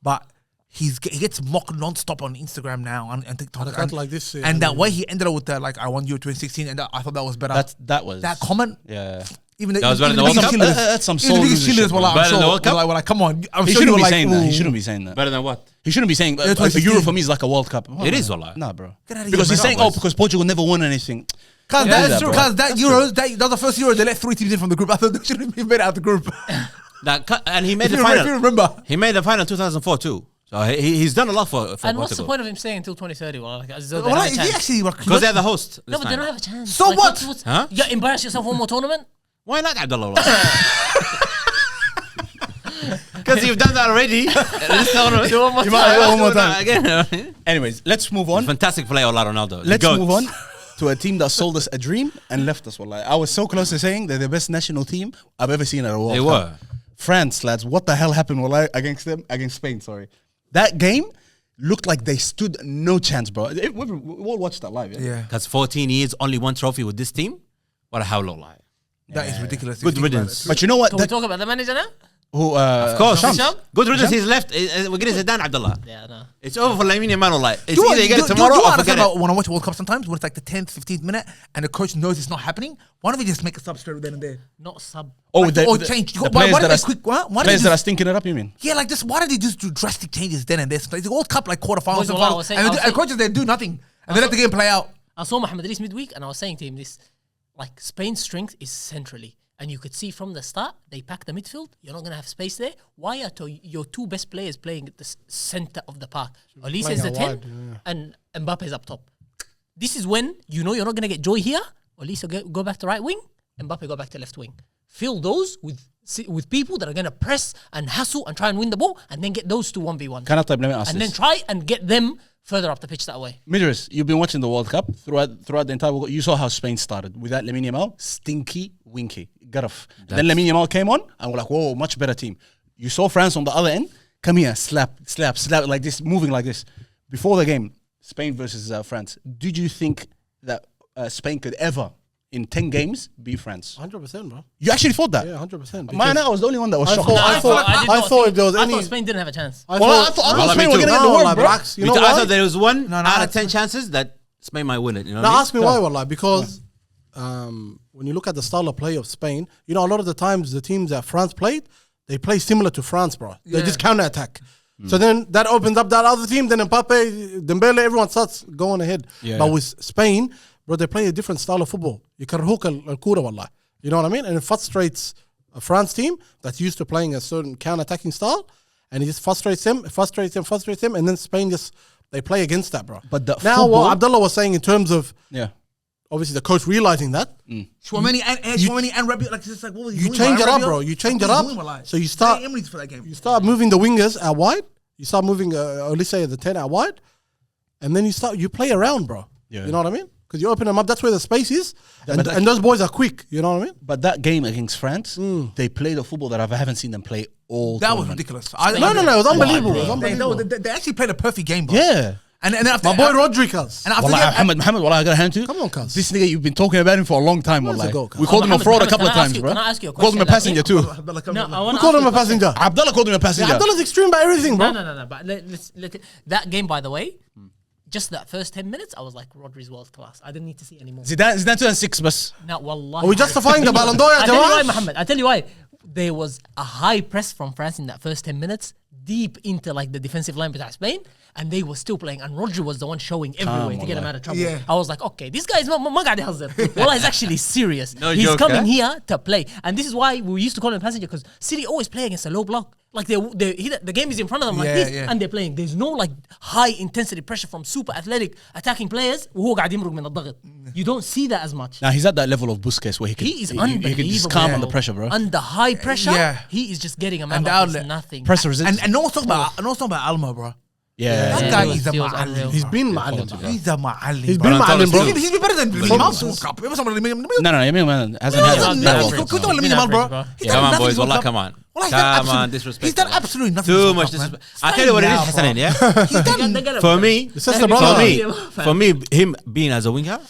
But he gets mocked non-stop on Instagram now and TikTok. I can't like this. And that way he ended up with the, like, I won Euro 2016, and I thought that was better. That comment. Yeah. Even That was better even than the biggest World Cup? cheerleaders- That's some even soul the biggest loser cheerleaders, shit, wallah, bro. I'm Better than the sure. World Cup? Like, come on. I'm He sure shouldn't you be were saying like, that. He ooh. shouldn't be saying that. Better than what? He shouldn't be saying a 2016. Euro for me is like a World Cup. It is, wallah. Nah, bro. Get out of Because here, he's bro. saying, because Portugal never won anything. Because Yeah, that's true. bro. Because that Euros, that was the first Euro they let 3 teams in from the group. I thought they shouldn't have made it out of the group. And he made the If you final. remember. He made the final 2004 too. So he's done a lot for And what's the Portugal. point of him staying until 2030? Well, like, as though they Wallah, have a is he chance. actually Because they're the host. No, this but they time. don't have a chance. So what? Huh? You embarrass yourself one more tournament? Why not Abdullah? Because you've done that already. This tournament. Do one more You might as well one more Do that time. again. Anyways, let's move on. Fantastic player, Allah Ronaldo. Let's Goat. move on to a team that sold us a dream and left us. Wallah. I was so close to saying they're the best national team I've ever seen at a World They Cup. were. France, lads, what the hell happened wallah, against them? Against Spain, sorry. That game looked like they stood no chance, bro. We all watched that live, yeah? Yeah. Because 14 years, only one trophy with this team. What a howler lie. That is ridiculous. Good riddance. But you know what? Can we talk about the manager now? Of course. Shams. Good riddance. He's left. We're getting Zidane, Abdullah. Yeah, no. It's over for Lamine Yamal. Like, it's Do either you get it you tomorrow or understand forget about it. when I watch World Cup sometimes, when it's like the 10th, 15th minute, and the coach knows it's not happening? Why don't we just make a sub straight then and there? Not sub. Oh, Or change. the Why players don't that they are quick? Why don't players they that are just, stinking it up, you mean? yeah, like this. Why don't they just do drastic changes then and there? It's the World Cup, like quarterfinals, Boys, and wallah, I finals, was saying- and I was saying- coaches they do nothing, and they let the game play out. I saw Mohamed Ali's midweek, and I was saying to him this, like, Spain's strength is centrally. And you could see from the start, they pack the midfield. You're not going to have space there. Why are your two best players playing at the center of the park? Olise is the 10, wide, yeah. and Mbappe's up top. This is when you know you're not going to get joy here. Olise go back to right wing, Mbappe go back to left wing. Fill those with people that are going to press and hustle and try and win the ball, and then get those two 1v1. Can I type, let me ask And then this. try and get them further up the pitch that way. Midris, you've been watching the World Cup throughout the entire World Cup. You saw how Spain started with that Lamine Yamal, stinky, winky, garaf. Then Lamine Yamal came on, and we're like, whoa, much better team. You saw France on the other end, come here, slap, like this, moving like this. Before the game, Spain versus France. Did you think that Spain could ever, in 10 games, beat France? 100%, bro. You actually thought that? Yeah, 100%. Man, I was the only one that was I shocked. thought- I thought thought if there was any- Spain didn't have a chance. I Well, I thought, thought Well, Spain me were too. going to get the no, world, like, bro. relax. You know I why? thought there was one No, out of that's 10 chances that Spain might win it. You know Now what I mean? ask me why, wallah. Because when you look at the style of play of Spain, you know, a lot of the times the teams that France played, they play similar to France, bro. They Yeah. just counter attack. So then that opens up that other team. Then Mbappe, Dembele, everyone starts going ahead. Yeah. But with Spain, bro, they play a different style of football. You can hook al-kura, wallah. You know what I mean? And it frustrates a France team that's used to playing a certain counter-attacking style, and it just frustrates them, and then Spain just they play against that, bro. But the now, football- what Abdullah was saying in terms of Yeah. obviously the coach realizing that, Chouameni and Rabiot, like, it's just like, what was he you doing, change man? it up, Rabiot? bro. You change What it was up. he doing, like? So you start Emery's for that game. you start moving the wingers out wide. You start moving Olise the 10 out wide, and then you play around, bro. Yeah. You know what I mean? Because you open them up. That's where the space is, Yeah, and, but and those boys are quick. You know what I mean? But that game against France, they played a football that I haven't seen them play all That was tournament. ridiculous. No, it was unbelievable. It was They, unbelievable. they actually played a perfect game, bro. Yeah. And after, My boy Rodriguez. and after Wallah, that, Mohamed, wallah, I got a hand to you. Come on, cuz. This nigga, you've been talking about him for a long time, Months wallah. ago, cuz. We called him a Mohamed, fraud a Mohamed, couple of can I times, ask you- bro. can I ask you a Called him a question? passenger too. No, I want We to called him a passenger. Abdullah called him a passenger. Yeah, Abdullah's extreme by everything, bro. No. But let's look at that game, by the way. Just that first 10 minutes, I was like, Rodri's world class. I didn't need to see any more. Zidane 2-6, bas. No, wallah. Are we justifying the Ballon d'Or, I tell you why, Jawad? Mohammed. I tell you why. There was a high press from France in that first 10 minutes, deep into like the defensive line between Spain, and they were still playing. And Rodri was the one showing everywhere to get him out of trouble. Yeah. I was like, okay, this guy is ma قاعد يهزر. Wallah is actually serious. No He's joke, coming huh? here to play, and this is why we used to call him passenger, because City always play against a low block. Like the game is in front of them like Yeah, this, yeah. and they're playing. There's no like high intensity pressure from super athletic attacking players. وهو قاعد يمرق من الضغط. You don't see that as much. Now he's at that level of Busquets where he can, He is he unbelievable. can just calm bro. under pressure, bro. Under high pressure, Yeah. he is just getting a man And the like this, outlet. nothing. Pressure resistance. and no one's talking about Alma, bro. Yeah. That guy he is a he was ma'allim. unreal. He's been ma'alim. He's a ma'allim. He's bro. been ma'alim, bro. He's been better than Yamal's World Cup. No, Yamin Man hasn't had He's that. done World nothing. Cup. Come on, He's been Yamal, bro. average, bro. He's Come done on, nothing boys. this World Wallah, Cup. come on. Wallah, he's done Come on, absolute- disrespect. He's done absolutely nothing. Too this much World Cup, man. disrespect. I tell you what it is, Stay Hassanin, down, yeah? He's done. For me, It's just the brother. for me, him being as a winger,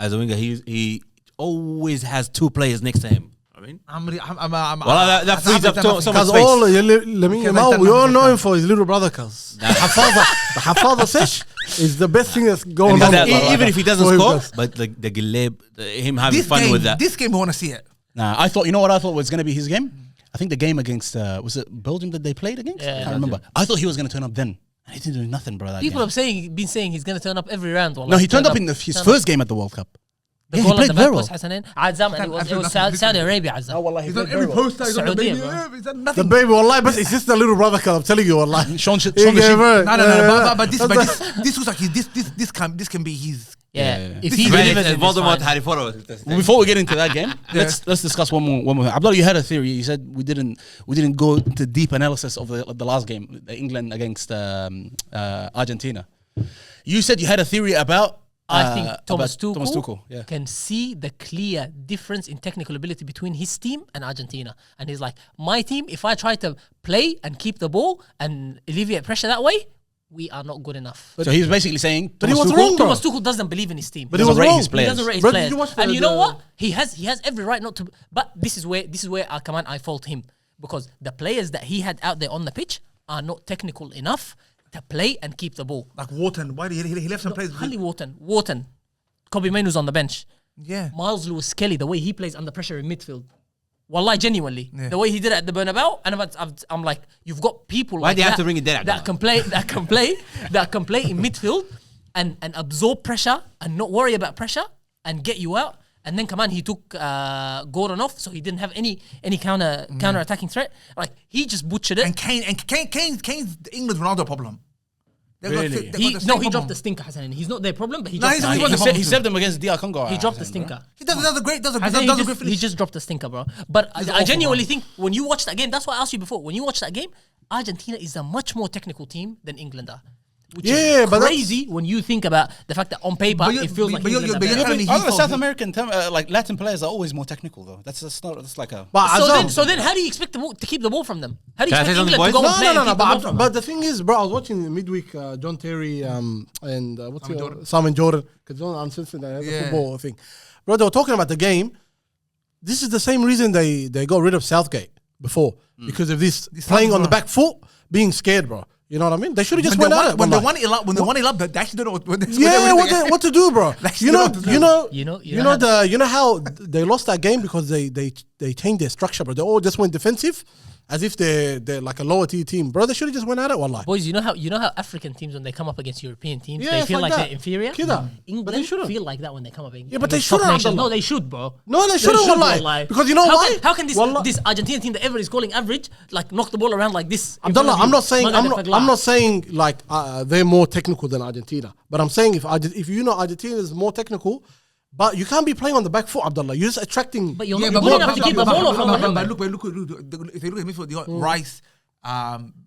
he always has two players next to him. I mean, well, that frees up so much Because space. all Lamine Yamal, we all know him for his little brother. Cause the Hafadha Sesh is the best thing that's going on. Even if he doesn't For him, score, guys. but the Gileb, him having This fun with game, that. this game, we want to see it. Nah, I thought, you know what I thought was going to be his game? I think the game against, was it Belgium that they played against? Yeah, I can't remember. I thought he was going to turn up then. And he didn't do nothing, bro. That People game. have been saying he's going to turn up every round. No, he turned up in his first game at the World Cup. The Yeah, he goal at played the very back well. was Hassanin. Azam, and it was Absolutely. Saudi Arabia, Azam. wallah, He's on every poster. He's on the Saudiya, baby. bro. He's done The nothing. baby, wallahi, but it's just the little brother. Cause I'm telling you, wallahi. Sean He the gave Sheep. her- No, but this looks like this can be his. Yeah. If This he is delivers it, it's Voldemort, fine. Harry Potter. Well, before we get into that game, let's discuss one more. Abdullah, you had a theory. You said we didn't go into deep analysis of the last game, the England against Argentina. You said you had a theory about. I think Thomas about Tuchel, yeah. can see the clear difference in technical ability between his team and Argentina. And he's like, my team, if I try to play and keep the ball and alleviate pressure that way, we are not good enough. So he's basically saying, But he Thomas was Tuchel- wrong, bro. Thomas Tuchel doesn't believe in his team. But he doesn't was rate wrong. his He players. doesn't rate his Bro, did players. you watch And the- you know the- what? He has every right not to. But this is where I fault him, because the players that he had out there on the pitch are not technical enough to play and keep the ball. Like Wharton. Why did he left some players? Holly Wharton, Kobe Mainoo's on the bench. Yeah. Miles Lewis Kelly, the way he plays under pressure in midfield. Wallahi, genuinely. Yeah. The way he did it at the Bernabeu, and I'm like, you've got people Why like do you have that to bring it there, that can play in midfield and absorb pressure and not worry about pressure and get you out. And then come on, he took Gordon off, so he didn't have any counter attacking threat. Like, he just butchered it. And Kane's England's Ronaldo problem. Really? He dropped the stinker, Hassan. He's not their problem, but he No, dropped he's the not- stinker. he wasn't He saved them against DR Congo. He dropped the Hassan, bro. stinker. He does a great Hassan, he finish. just dropped the stinker, bro. But I awful, genuinely bro. think when you watch that game, that's why I asked you before. When you watch that game, Argentina is a much more technical team than England are. Which Yeah, is but that's- crazy when you think about the fact that on paper But you- it feels but like you- England are but you- better. telling me he Other thought South he- American, like Latin players are always more technical though. That's like a. But Azam- So then, how do you expect to keep the ball from them? How do you Can I say expect something, England to boys? go and play and keep the ball But, from but them? the thing is, bro, I was watching midweek John Terry and Simon Jordan, because John uncensored the Yeah. football thing. Bro, they were talking about the game. This is the same reason they got rid of Southgate before, because of this playing on the back foot, being scared, bro. You know what I mean? They should have just went at it. When they wallahi. won it up, they actually don't know What to do, bro? Like, You know how they lost that game because they changed their structure, bro. They all just went defensive, as if they're like a lower tier team, bro. They should have just went at it, wallahi. Boys, you know how African teams, when they come up against European teams, Yeah, they it's feel like like that. they're inferior. Kida. But they England shouldn't. feel like that when they come up against. Yeah, but they against top shouldn't, nations. Abdullah. No, they should, bro. No, they shouldn't, wallahi. Because you know why? How can Wallah- this Argentina team that everyone is calling average like knock the ball around like this? in Abdullah, front of I'm you? not saying Maga I'm not saying like they're more technical than Argentina, but I'm saying if you know Argentina is more technical, but you can't be playing on the back foot, Abdullah. You're just attracting. But you're Yeah, not but good enough to keep the ball off from them. But look, if you look at midfield, you got Rice,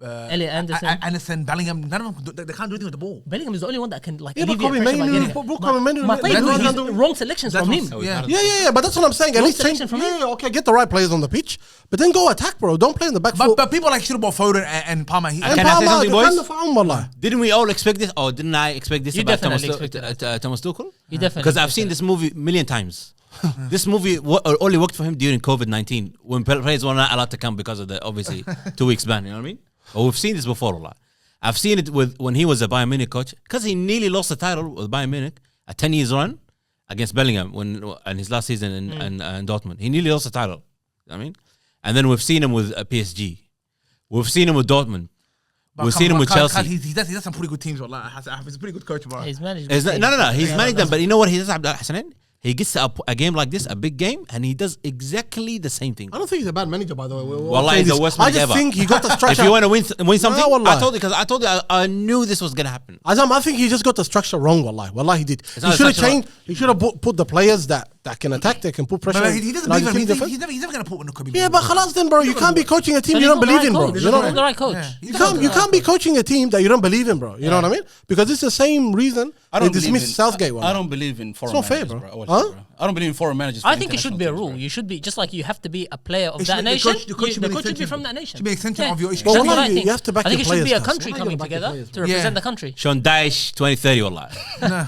Elliot Anderson. Anderson, Bellingham. None of them, they can't do anything with the ball. Bellingham is the only one that can like Yeah, but alleviate Kobe pressure by Mainoo- getting but it. Kobe Mainoo- But Mainoo he's doesn't- wrong selections from him. Yeah. Yeah, but that's what I'm saying. At No least change. selection from him. Yeah, okay, get the right players on the pitch, but then go attack, bro. Don't play in the back foot. But people like should have bought Foden and Palmer. And Can I say something, boys? boys? Didn't we all expect this? Or didn't I expect this You about Thomas definitely expected Thomas Tuchel? You definitely Because I've expected seen this movie a million times. This movie only worked for him during COVID-19 when players were not allowed to come because of the obviously 2 weeks ban. You know what I mean? But we've seen this before a lot. I've seen it with when he was a Bayern Munich coach because he nearly lost the title with Bayern Munich, a 10 years run against Bellingham in his last season in Dortmund. He nearly lost the title. You know what I mean? And then we've seen him with PSG. We've seen him with Dortmund. We've seen him with Chelsea. He does some pretty good teams. He's a pretty good coach, bro. He's managed. No. He's Yeah, managed them, that's- but you know what he does, Hassanin? He gets to a game like this, a big game, and he does exactly the same thing. I don't think he's a bad manager, by the way. Wallahi, he's the worst I manager just ever. think he got the structure. If you want to win something, wallahi. I told you I knew this was gonna happen. Azam, I think he just got the structure wrong, wallahi. Wallahi, he did. not He should have structure, changed. He should have put the players that that can attack, that can put pressure. But on he doesn't the believe Argentine him. defense. He's never going to put in a Kobe. Yeah, but khalas then, bro. You can't be coaching a team you don't believe in, bro. You know what I mean? The right coach. Yeah. You can't be coaching a team that you don't believe in, bro. You know what I mean? Because it's the same reason they dismissed Southgate. I don't believe in foreign not fair, managers, bro. bro. Huh? I don't believe in foreign managers. I think it should be a rule. You should be just like you have to be a player of that nation. The coach should be from that nation. Should be an extension of your issue. Well, Exactly wallahi, what I think. you have to back I think it your should be a players, country cuz. coming Wallahi, you gotta back together your to players, represent Yeah. the country. Sean Dyche 2030 wallah. Nah.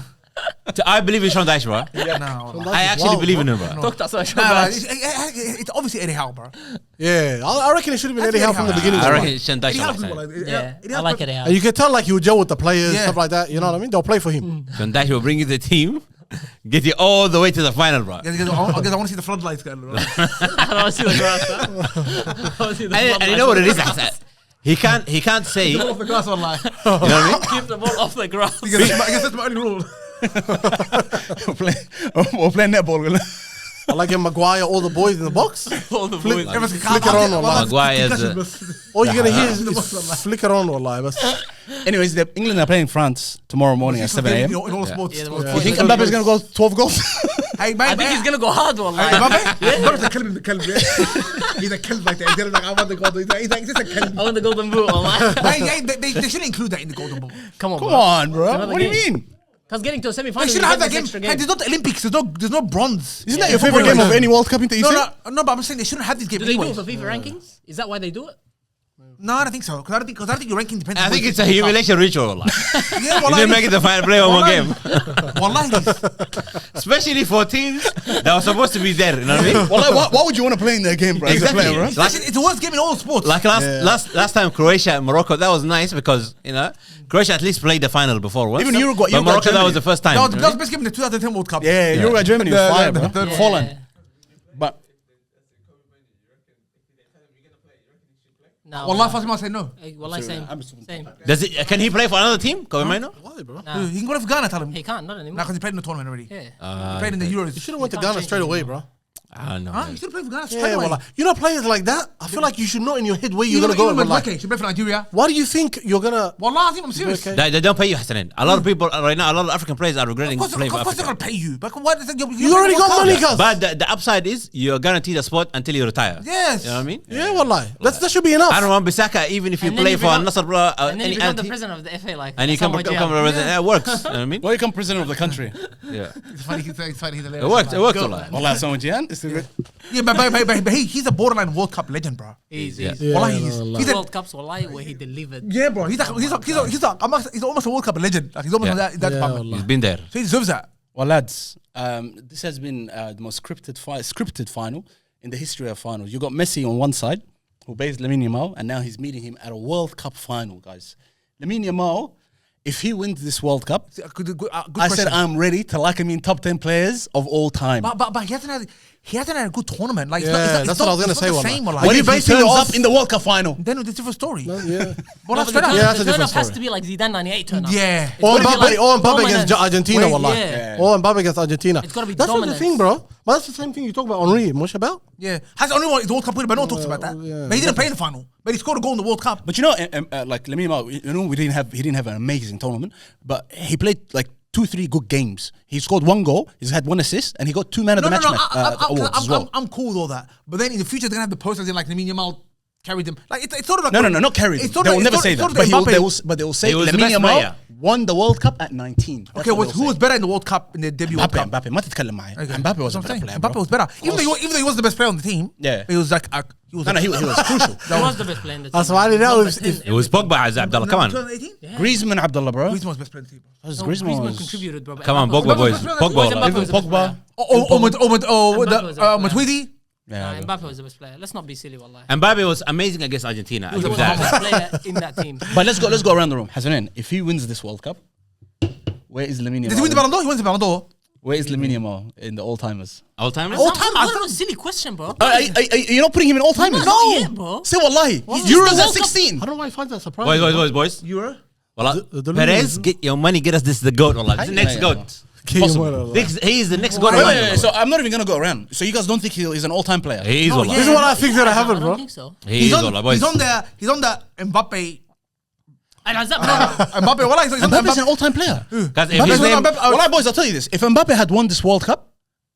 I believe in Sean Dyche, bro. No. I actually believe in him, bro. Talk to us. Nah, it's obviously Eddie Howe, bro. Yeah, I reckon it should have been Eddie Howe from the Eddie beginning. I bro. reckon Sean Dyche. Eddie Howe's will good, like like, Yeah, I like it. And you can tell like he would gel with the players, Yeah. stuff like that. You know what I mean? They'll play for him. Sean Dyche will bring you the team, get you all the way to the final, bro. I want to see the floodlights going. Bro. I want to see the grass. And you know what it is? Ahsan? He can't say. You know Off the grass online. what I mean? Keep the ball off the grass. I guess that's my only rule. We're playing netball. I like him, Maguire, all the boys in the box. All the boys. Flick it on, wallah. Maguire's, All you're going to hear is flick it on, wallah. Anyways, England are playing France tomorrow morning at 7 a.m. In all sports. Yeah, You think Mbappe's going to go 12 goals? Hey, I think he's gonna go hard one. Mbappe's a kelb in the kelb, yeah. He's a kelb like that. He's like, I want the gold. He's like, just a kelb. I want the golden boot. They shouldn't include that in the golden ball. Come on, Come bro. on, bro. another What do you game. mean? Because getting to a semi-final, They you shouldn't have get that this game. extra Hey, game. there's not the Olympics. There's no bronze. Isn't that your favorite game of any World Cup that you No, say? no, but I'm saying they shouldn't have this game Do they do anyway. it for FIFA rankings? Is that why they do it? No, I don't think so. Because I don't think your ranking depends. I on think what it's a you- humiliation ritual. Like. Yeah, You didn't make it to final, play on one game. Wallahi. Especially for teams that were supposed to be there. You know what I mean? Well, why would you want to play in their game, bro? as a Exactly. player, bro? Like, It's the worst game in all sports. like last time Croatia and Morocco, that was nice because Croatia at least played the final before once. Even Uruguay- but Uruguay, Morocco, that Germany. was the first time. that was you the know what I best game in the 2010 World Cup. Yeah, Uruguay, Germany was fire, bro. the- Fallen. But No. Wallahi, Fatima said no. Wallahi, same. Same. mean? Can he play for another team? Kobe Maino? Why, bro? Nah. He can go to Ghana, tell him. He can't, not Nah, anymore. because he played in the tournament already. Yeah. He played in the Euros. You should have went to can't Ghana change straight it away, anymore. bro. I don't know. Huh? man. You should play for Ghana straight Yeah, away. wallah. You know, players like that, I feel like you should know in your head where you're going to go. Even Wallah. you should play for Nigeria. Why do you think you're going to... Wallah, I think I'm serious. Okay. They don't pay you, Hassanin. A lot of people right now, a lot of African players are regretting Of playing for course they're Africa. going to pay you. But why does You already got money, cuz. But the upside is you're guaranteed a spot until you retire. Yes. You know what I mean? Yeah, wallah. That should be enough. I don't know, Bisaka, even if you And then play you for become- Nasser, bro, And then any you become other the team, president of the FA, like. and you come Samuel become Gyan. represent, it works. You know what I mean? why you come president of the country? Yeah. It's funny. He's funny. He's It hilarious. works. It works a lot. Wallah, someone Gian. It's good. Yeah, but he's a borderline World Cup legend, bro. He's Yeah. Yeah, Wallahi, no, he's no. a, World Cups, wallahi, where he delivered. yeah, bro. He's almost a World Cup legend. Like he's almost Yeah. that Yeah, department. wallah. He's been there. So he deserves that. Well, lads, this has been the most scripted final in the history of finals. You got Messi on one side, who based Lamine Yamal, and now he's meeting him at a World Cup final, guys. Lamine Yamal, if he wins this World Cup, Good I said question. I'm ready to lock him in top 10 players of all time. But he hasn't had a good tournament. Like, it's Yeah, not- it's that's not- what I was gonna it's say, not the wallah. same, wallah. What What do if you he base it turns off? up in the World Cup final? Then it's a different story. Yeah. Well, No, that's but straight the up. Yeah, that's a turn different up has story. to be like Zidane 98 turn up. Yeah. It's Or gotta be like Mbappe against dominance. Argentina, Wait, wallah. yeah. Or Mbappe against Argentina. It's gotta be That's not the dominance. thing, bro. But that's the same thing you talk about Henri, much about. Yeah. Has only one is the World Cup winner, but no one talks about that. yeah. But he didn't play in the final. But he scored a goal in the World Cup. But you know, like Lamine Yamal, he didn't have an amazing tournament, but he played like 2-3 good games. He scored 1 goal, he's had 1 assist, and he got 2 man of the match awards as well. I'm cool with all that. But then in the future, they're going to have the posters in like Lamine Yamal carried them. Like, it's sort of like... No, not carried. It's They sort of- will it's never sort- say it's that. sort of But they will say He was the Lamine best Yamal player. won the World Cup at 19. That's Okay, what who they'll was say. better in the World Cup in the debut World Cup? Mbappe. ما تتكلم معي. Okay. Mbappe was a That's what better I'm saying. player. Mbappe bro. was better. Even though he was the best player on the team. Yeah. He was like... he was No, he was crucial. He was the best player in the team. That's why I know Number if- 10 It was Pogba, Azza Abdallah. Come on. 2018? Griezmann, Abdullah, bro. Griezmann was best player in the team. Griezmann was... contributed, bro. Come on, Mbappe Pogba was- boys. Mbappe Pogba. was wallah. the Even best player. Pogba. was the best player. Matuidi. Yeah, Mbappe was the best player. Let's not be silly, wallahi. Mbappe was amazing against Argentina. I He give was the that. best player in that team. But let's go around the room. Hasanin, if he wins this World Cup, where is Lamine Did he win the Yamal? Ballon d'Or? He wins the Ballon d'Or. Where is Lamine Yamal in the all-timers? All time? What a silly question, bro. You're not putting him in all-timers? Not yet, bro. Say wallahi. What's Euros the at World Cup? 16. I don't know why he finds that surprising. Boys. Euro. Wallah, The Perez, get your money, get us this the GOAT. Wallah. This is the next Yeah, GOAT. Possible. He is the next GOAT. Wait, so I'm not even gonna go around. So you guys don't think he's an all-time player? He is, No, wallah. This is what I think that I have I it, don't bro. think so. He is, wallah, boys. He's on the Mbappe. And Azab, Mbappe. He's on the Mbappe's an all-time player. Guys, if Mbappe's his on name, Mbappe. Well, boys, I'll tell you this: if Mbappe had won this World Cup,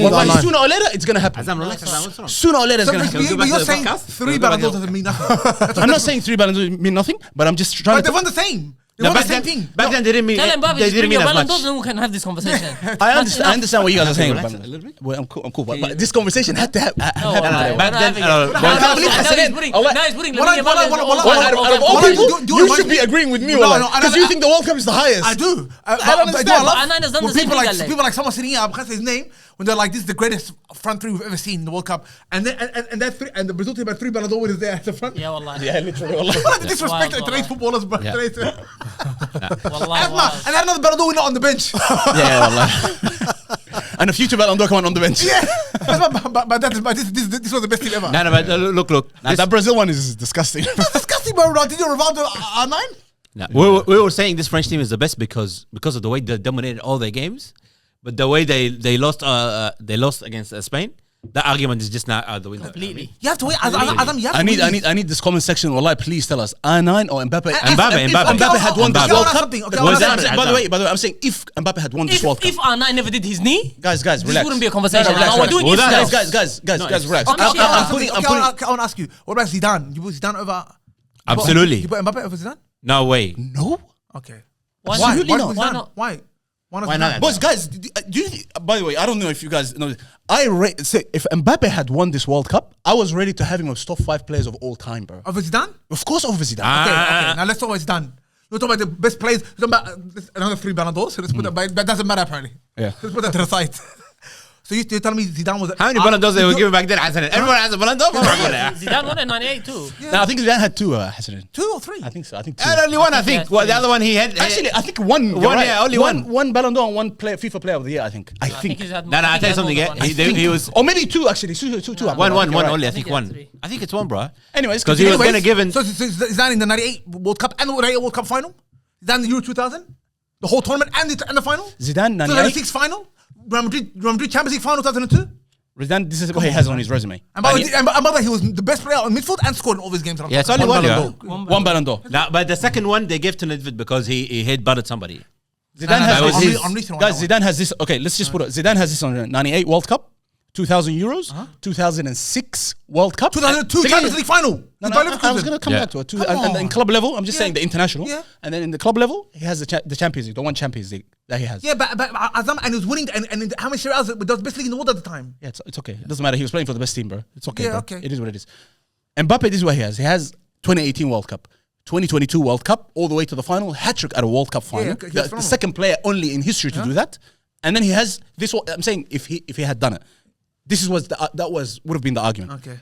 in the Wallahi, online. sooner or later, it's gonna happen. Azam, relax. Azam, what's wrong? Sooner or later, it's gonna happen. But you're to the saying podcast? 3 Ballon d'Ors doesn't mean nothing. I'm not saying 3 Ballon d'Ors mean nothing, but I'm just trying But to. they've won the same. They won the back same then, thing. back then they didn't mean Tell Mbappe they to didn't bring mean your as Ballon much. d'Or, then we can have this conversation. I understand what you guys are saying. Relax But, a little bit. well, I'm cool. But this conversation had to have. Back then, can't believe Hassan. Now he's putting Out of all people, You should be agreeing with me, because you think the World Cup is the highest. I do. don't understand. Anan has done the same people thing, like people like someone sitting here, I can't say his name, when they're like, this is the greatest front three we've ever seen in the World Cup, and then that three, and the Brazil team had 3 Ballon d'Or winners there at the front. Yeah, wallah. Yeah, literally. Wallah. What a disrespect to today's footballers, bro. Yeah. Wallah. And another Ballon d'Or winner on the bench. Yeah, wallah. And a future Ballon d'Or coming on the bench. Yeah, but this was the best team ever. No, but look. Nah, that Brazil one is disgusting. That's disgusting, bro. Did you Rivaldo R9? No, we were saying this French team is the best because of the way they dominated all their games, but the way they lost against Spain. That argument is just not out the window. Completely. You have to wait. Adam, you have to wait. I need this comment section. Wallah, please tell us R9 or Mbappe. Mbappe. Mbappe had won this Okay, World I'll Cup. ask something. Okay, By I'll ask the something. way, I'm saying if Mbappe had won this World Cup, If R9 never did his knee, guys, this relax. wouldn't be a conversation. Relax, We're doing relax. it now. Guys, relax. Okay, I'm I want to ask you. What about Zidane? You put Zidane over? Absolutely. You put Mbappe over Zidane? No way. No. Okay. Why Absolutely not? not. Why not? Why? Why not? Boys, guys, do you by the way, I don't know if you guys know this. Say if Mbappe had won this World Cup, I was ready to have him as top 5 players of all time, bro. Over Zidane? Of course, over Zidane. Okay. Now let's talk about Zidane. You're talking about the best players. You're talking about another 3 Ballon d'Ors. So let's put that. But that doesn't matter apparently. Yeah. Let's put that to the side. So you're telling me Zidane was? How many Ballon d'Ors they were giving back then? Everyone has a Ballon d'Or. Zidane won in 98 too. No, I think Zidane had 2, Hassan. 2 or 3? I think so. I think 2. And only one, I think. think Well, the other one he had. Actually, I think 1. One, yeah, only one. One Ballon d'Or and 1 FIFA Player of the Year. I think. I think. he's had No, I tell you something. Yeah, he was Or maybe 2 actually. 2. one You're right. only. I I think think he had 1. 3. I think it's 1, bro. Anyways, Because he was continue. gonna give in. So Zidane in the 98 World Cup and the 98 World Cup final? Zidane in the Euro 2000? The whole tournament and the final? Zidane 98. 2006 final? Real Madrid Champions League final 2002? Zidane, this is what he has on his resume. And by the way, he was the best player on midfield and scored in all his games. Yeah, it's only one. Yeah. One Ballon d'Or. No, but the second one they gave to Nedved because he headbutted somebody. Zidane that was his. Guys, Zidane has this. Okay, let's just put it. Zidane has this on 98 World Cup, 2000 Euros, 2006 World Cup, 2002 Champions League final. No, I was going to come back to it. And in club level, I'm just saying the international. Yeah. And then in the club level, he has the Champions League, the one Champions League that he has. Yeah, but Azam, and he was winning, and how many Serie A's was the best league in the world at the time? Yeah, it's okay. It doesn't matter. He was playing for the best team, bro. It's okay. Yeah, bro. okay. It is what it is. Mbappe, this is what he has. He has 2018 World Cup, 2022 World Cup, all the way to the final, hat-trick at a World Cup final. okay, The second player only in history to do that. And then he has this. I'm saying if he had done it, this is what would have been the argument. Okay.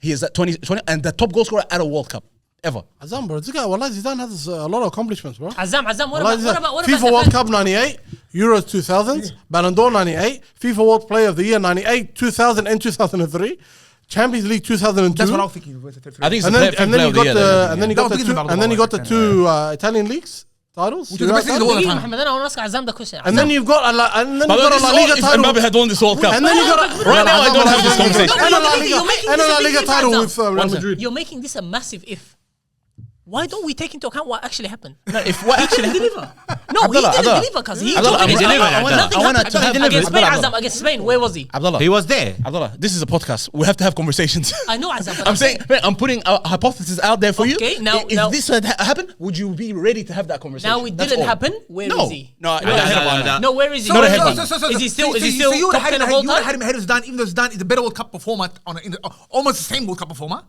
He is at 20 and the top goal scorer at a World Cup ever. Azam, bro, this guy, wallah, Zidane has a lot of accomplishments, bro. Azam, what Wallah, about FIFA World Cup 98, Euros 2000, Ballon d'Or 98, FIFA World Player of the Year 98, 2000 and 2003, Champions League 2002. That's what I was thinking. I think it's and then you got the 2 Italian leagues titles. Which is the best league in the world at the time. Mohammed, I want to ask Azam the question. And then you've got a La Liga If title. Mbappe had won this World Cup. And then you got Right now, I don't have this conversation. And a You're making La this a Liga big title if, with Real Madrid. You're making this a massive if. Why don't we take into account what actually happened? No, if what actually He didn't happened. deliver. No, Abdullah, he didn't Abdullah. deliver because he Abdullah, told he me delivered, nothing Abdullah. happened. I wanted to have- Against Spain, Abdullah. Azam, against Spain, where was he? Abdullah, He was there. Abdullah, this is a podcast. We have to have conversations. I know Azam, but I'm saying, man, I'm putting a hypothesis out there for you. Okay, now- if now- this had happened, would you be ready to have that conversation? now it That's didn't all. happen. Where is he? No, not ahead of our time. No, where is he? Not ahead of Is he still top 10 of all You would have time? had him ahead of Zidane, even though Zidane is a better World Cup performer, almost the same World Cup performer.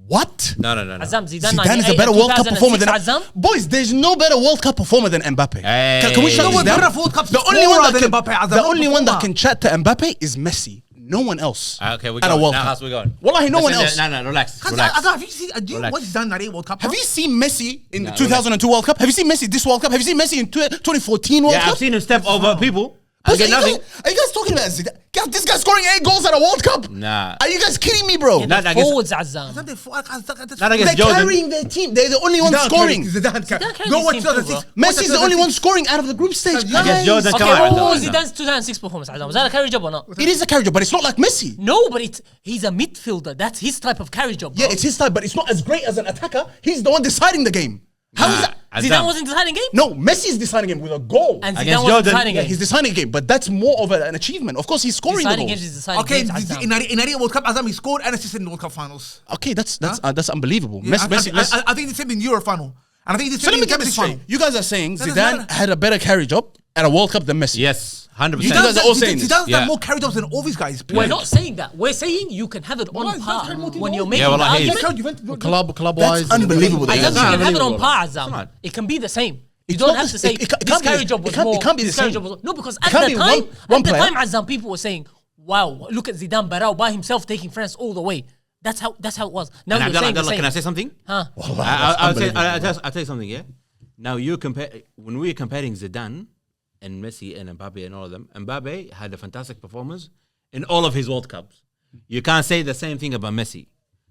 What? No. Azam, Zidane Zidane is a 98 better and World Cup performer than 2006, Azam. Boys, there's no better World Cup performer than Mbappe. Hey. Can we shut No this one down? better World Cup The only one scorer that than can, Mbappe, Azam, the not only one that performer. can chat to Mbappe is Messi. No one else. Okay, we at a go. World Now, Cup. how's we going? Wallahi, no one else. No, relax. Have you seen? Do you Relax. watch Zidane 98 World Cup? Have you seen Messi in the No, 2002 World Cup? Have you seen Messi this World Cup? Have you seen Messi in 2014 World Yeah, Cup? I've seen him step over people. I Boys, get nothing. Are you guys talking about Zidane? Guys, this guy's scoring 8 goals at a World Cup. Nah. Are you guys kidding me, bro? Not against- Forwards, Azam. Not They're against Jordan. carrying their team. They're the only ones scoring. Zidane carried Go his watch team 2006. too, Messi's the only one scoring out of the group stage. Against guys. Jordan. Okay, Come on, what was Azam. Zidane's 2006 performance, Azam? Was that a carry job or not? It is a carry job, but it's not like Messi. No, but he's a midfielder. That's his type of carry job, bro. Yeah, it's his type, but it's not as great as an attacker. He's the one deciding the game. How is that? Zidane wasn't deciding game? No, Messi is deciding game with a goal. And Zidane Against wasn't Jordan, deciding Yeah, game. he's deciding game, but that's more of an achievement. Of course, he's scoring the Deciding goals. games is deciding Okay, games, Azam. in 98 World Cup, Azam, he scored and assisted in the World Cup finals. Okay, that's unbelievable. Yeah, Messi. I think the same in Euro final. And I think this So let me get this straight. You guys are saying Zidane had a better carry job at a World Cup than Messi. Yes, 100%. You guys are all saying He this. does have more carry jobs than all these guys. We're not saying that. We're saying you can have it on par when you're making well, the I hate argument. Club wise, That's unbelievable. I that guess you you guys can are- have it on par, Come Azam. on. It can be the same. You It's don't not have the- to say it this can't be carry the- job it was can't- more. it can't be the this carry same. job was- No, because It at can't the be time, one at the player. time, Azam, people were saying, "Wow, look at Zidane Barao by himself taking France all the way." That's how it was. Now And you're saying the Abdullah, same. can I say something? Huh? I'll tell you something, yeah? Now, when we're comparing Zidane and Messi and Mbappe and all of them, Mbappe had a fantastic performance in all of his World Cups. You can't say the same thing about Messi,